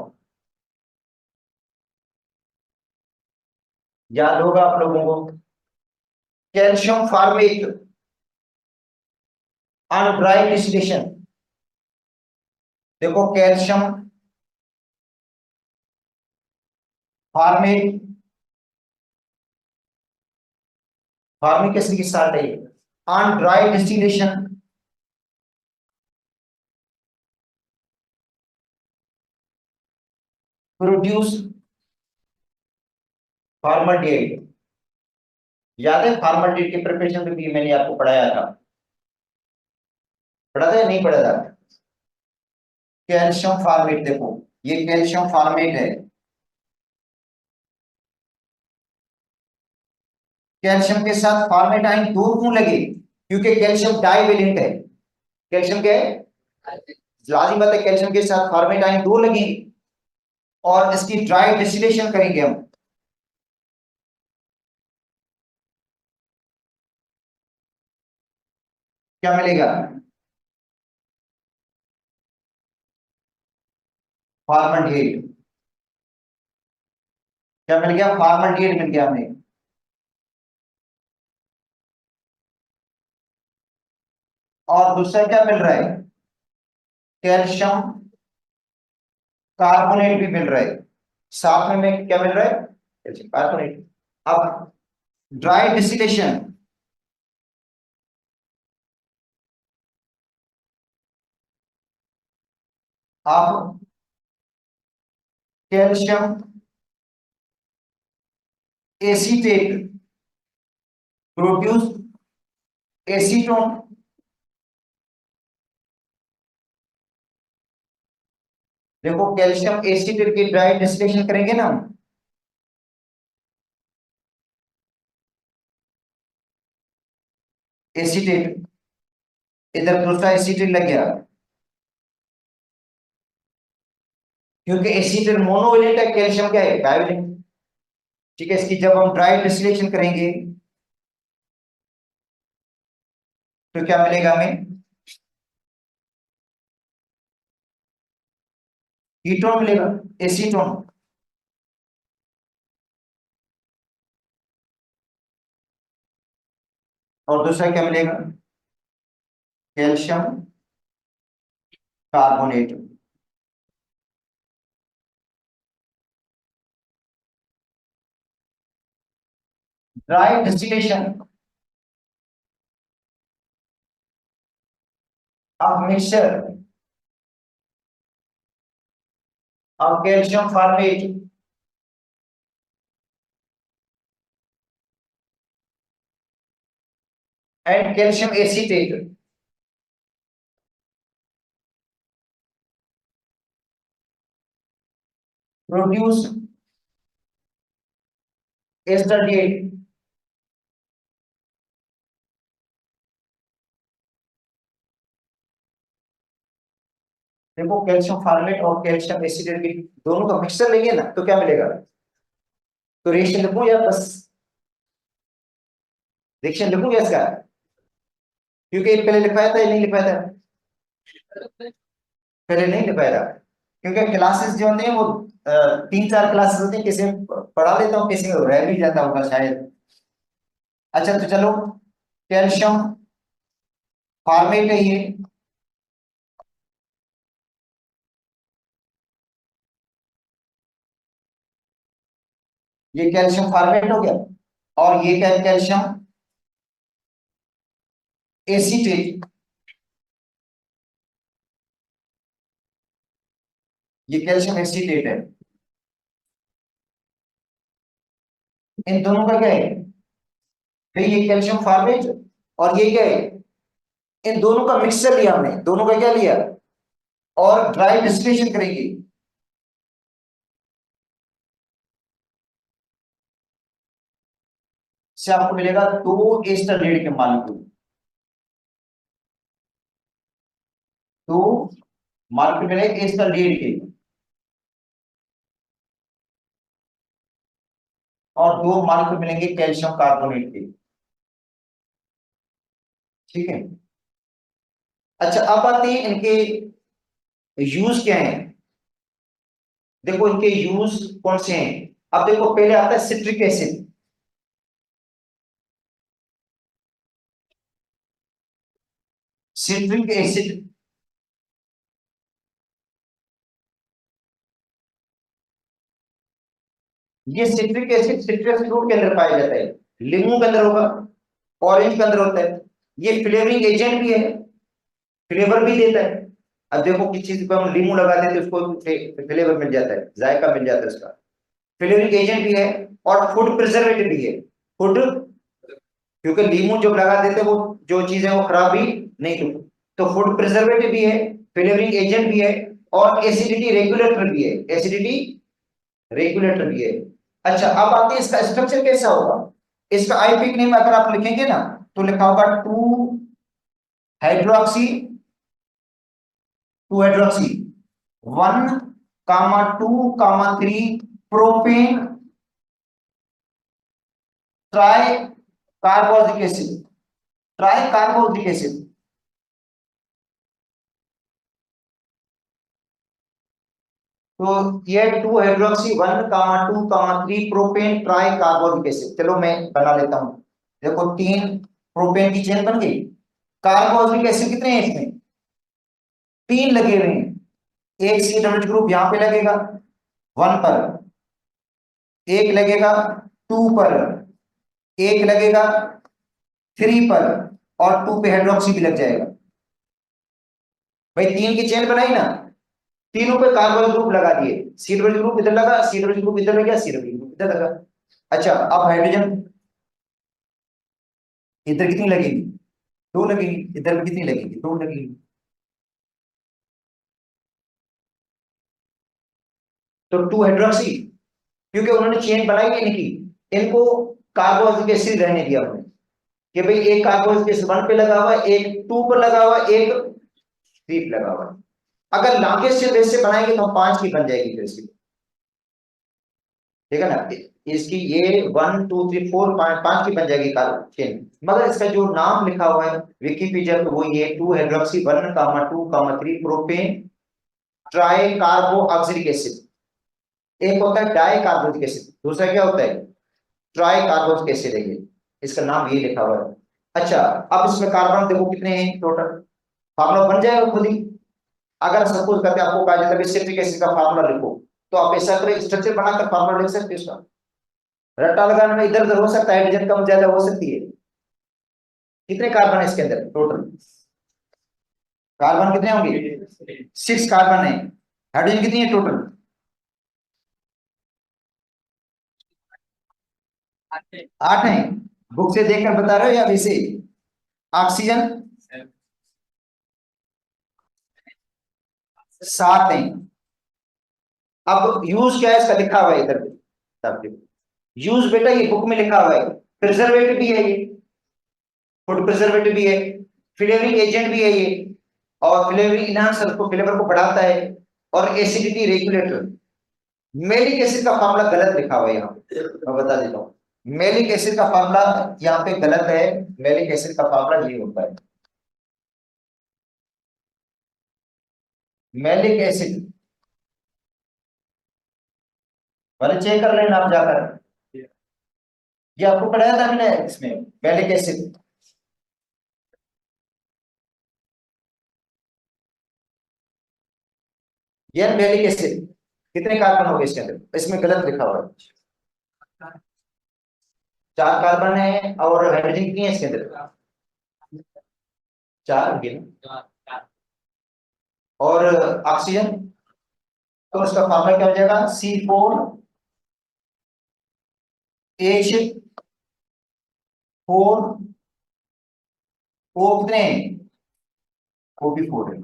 [SPEAKER 1] याद होगा आप लोगों को, calcium format on dry distillation. देखो कैल्शियम फार्मेट, फार्मिक एसिड की साल्ट है on dry distillation produce formaldehyde. याद है फॉर्मल्डिहाइड के प्रिपरेशन में भी मैंने आपको पढ़ाया था? पढ़ा था या नहीं पढ़ा था? कैल्शियम फार्मेट, देखो ये कैल्शियम फार्मेट है। कैल्शियम के साथ फार्मेट आइन दूर क्यों लगे? क्योंकि कैल्शियम डाइवेलेंट है। कैल्शियम क्या है? लाजिम बात है, कैल्शियम के साथ फार्मेट आइन दूर लगेंगे और इसकी ड्राई डिस्टिलेशन करेंगे हम। क्या मिलेगा? फॉर्मल्डिहाइड। क्या मिल गया? फॉर्मल्डिहाइड मिल गया हमें। और दूसरा क्या मिल रहा है? कैल्शियम कार्बोनेट भी मिल रहा है। साथ में क्या मिल रहा है? Calcium carbonate. अब ड्राई डिस्टिलेशन, आप कैल्शियम एसीटेट प्रोड्यूस एसीटोन। देखो कैल्शियम एसीटेट की ड्राई डिस्टिलेशन करेंगे ना हम, एसीटेट, इधर दूसरा एसीटेट लग गया, क्योंकि एसीटेट मोनोवेलेंट है, कैल्शियम क्या है, डाइवेलेंट। ठीक है, इसकी जब हम ड्राई डिस्टिलेशन करेंगे तो क्या मिलेगा हमें, कीटोन मिलेगा, एसीटोन। और दूसरा क्या मिलेगा, calcium carbonate. Dry distillation of mixture of calcium formate and calcium acetate produce एस्टरडेट। देखो कैल्शियम फॉर्मेट और कैल्शियम एसीटेट की दोनों का मिक्सचर लेंगे ना तो क्या मिलेगा, तो रिएक्शन लिखूं या बस रिएक्शन लिखूं या इसका, क्योंकि एक पहले लिखवाया था या नहीं लिखवाया था, पहले नहीं लिखवाया था, क्योंकि क्लासेस जो होते हैं वो 3-4 क्लासेस होती हैं, किसी में पढ़ा लेता हूँ, किसी में रह भी जाता होगा शायद। अच्छा तो चलो, कैल्शियम फॉर्मेट है ये कैल्शियम फॉर्मेट हो गया, और ये क्या है, कैल्शियम एसीटेट, ये कैल्शियम एसीटेट है। इन दोनों का क्या है भाई, ये कैल्शियम फॉर्मेट और ये क्या है, इन दोनों का मिक्सचर लिया हमने, दोनों का क्या लिया, और ड्राई डिस्टिलेशन करेंगे। से आपको मिलेगा 2 एस्टर लीड के मॉलिक्यूल, 2 मॉलिक्यूल मिलेगा एस्टर लीड के, और 2 मॉलिक्यूल मिलेंगे कैल्शियम कार्बोनेट के। ठीक है। अच्छा अब आते हैं इनके यूज क्या है। देखो इनके यूज कौन से हैं। अब देखो पहले आता है सिट्रिक एसिड। सिट्रिक एसिड ये सिट्रिक एसिड सिट्रस फ्रूट के अंदर पाया जाता है, लीमू के अंदर होगा, ऑरेंज के अंदर होता है। ये फ्लेवरिंग एजेंट भी है, फ्लेवर भी देता है। अब देखो किस चीज पे हम लीमू लगा देते हैं उसको फ्लेवर मिल जाता है, जायका मिल जाता है उसका। फ्लेवरिंग एजेंट भी है और फूड प्रिजर्वेटिव भी है। फूड, क्योंकि लीमू जब लगा देते हैं वो जो चीज है वो खराब भी नहीं होती, तो फूड प्रिजर्वेटिव भी है, फ्लेवरिंग एजेंट भी है, और एसिडिटी रेगुलेटर भी है, एसिडिटी रेगुलेटर भी है। अच्छा अब आते हैं इसका स्ट्रक्चर कैसा होगा। इसका आईपिक नेम अगर आप लिखेंगे ना तो लिखा होगा 2 hydroxy, 2 hydroxy 1, 2, 3 propane try carboxylic acid, try carboxylic acid. तो ये 2 hydroxy 1, 2, 3 propane try carboxylic acid. चलो मैं बना लेता हूं। देखो 3 प्रोपेन की चेन बन गई। कार्बोक्सिलिक एसिड कितने हैं इसमें, 3 लगे हुए हैं। एक CH ग्रुप यहां पे लगेगा 1 पर, एक लगेगा 2 पर, एक लगेगा 3 पर, और 2 पे हाइड्रोक्सी भी लग जाएगा। भाई 3 की चेन बनाई ना, तीनों पे कार्बन ग्रुप लगा दिए, CH ग्रुप इधर लगा, CH ग्रुप इधर लगा, CH ग्रुप इधर लगा। अच्छा अब हाइड्रोजन इधर कितनी लगेगी, दो लगेगी, इधर भी कितनी लगेगी, दो लगेगी। तो टू हाइड्रोक्सी, क्योंकि उन्होंने चेन बनाई ही नहीं की, इनको कार्बोक्सिलिक एसिड रहने दिया उन्होंने कि भाई एक कार्बोक्सिलिक एसिड वन पे लगा हुआ है, एक टू पर लगा हुआ है, एक थ्री पे लगा हुआ है। अगर लॉन्गेस्ट बेस से बनाएंगे तो हम पांच की बन जाएगी फिर इसकी, ठीक है ना। इसकी ये वन टू थ्री फोर पांच, पांच की बन जाएगी कार्बन चेन। मगर इसका जो नाम लिखा हुआ है विकिपीडिया पे वो ये two hydroxy one comma two comma three propane tricarboxylic acid. एक होता है डाई कार्बोनिक एसिड, दूसरा क्या होता है ट्राई कार्बोनिक एसिड है ये, इसका नाम ये लिखा हुआ है। अच्छा अब इसमें कार्बन देखो कितने हैं टोटल, फार्मूला बन जाएगा खुद ही। अगर सपोज करते हैं आपको कहा जाता है सिट्रिक एसिड का फार्मूला लिखो, तो आप ऐसा करें स्ट्रक्चर बनाकर फार्मूला लिख सकते हो उसका। रट्टा लगाने में इधर उधर हो सकता है, हाइड्रोजन कम ज्यादा हो सकती है। कितने कार्बन है इसके अंदर टोटल, कार्बन कितने होंगे, सिक्स कार्बन है। हाइड्रोजन कितनी है टोटल, आठ है। बुक से देखकर बता रहे हो या वैसे। ऑक्सीजन सात है। अब यूज क्या है इसका लिखा हुआ है इधर, यूज बेटा ये बुक में लिखा हुआ है, प्रिजर्वेटिव भी है ये, फूड प्रिजर्वेटिव भी है, फ्लेवरिंग एजेंट भी है ये, और फ्लेवरिंग इनहांसर को फ्लेवर को बढ़ाता है, और एसिडिटी रेगुलेटर। मेलिक एसिड का फार्मूला गलत लिखा हुआ है यहाँ पे, मैं बता देता हूँ। मेलिक एसिड का फार्मूला यहाँ पे गलत है। मेलिक एसिड का फार्मूला ये होता है, मेलिक एसिड वाले चेक कर लेना आप जाकर, ये आपको पढ़ाया था मैंने इसमें मेलिक एसिड। ये मेलिक एसिड कितने कार्बन हो गए इसके अंदर, इसमें गलत लिखा हुआ है। चार कार्बन है, और हाइड्रोजन कितनी है इसके अंदर, चार होंगे ना। और ऑक्सीजन, तो उसका फार्मूला क्या हो जाएगा, C4H4, ओ कितने हैं, ओ भी फोर है।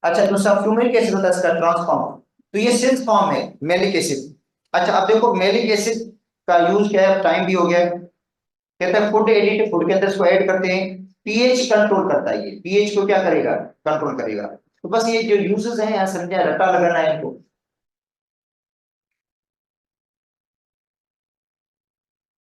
[SPEAKER 1] अच्छा दूसरा फ्यूमिक एसिड होता है इसका ट्रांसफॉर्म, तो ये सिंथ फॉर्म है मेलिक एसिड। अच्छा अब देखो मेलिक एसिड का यूज क्या है, टाइम भी हो गया है। कहता है फूड एडिटिव, फूड के अंदर इसको ऐड करते हैं, पीएच कंट्रोल करता है, ये पीएच को क्या करेगा, कंट्रोल करेगा। तो बस ये जो यूजेस हैं यहाँ समझे, रट्टा लगाना है इनको।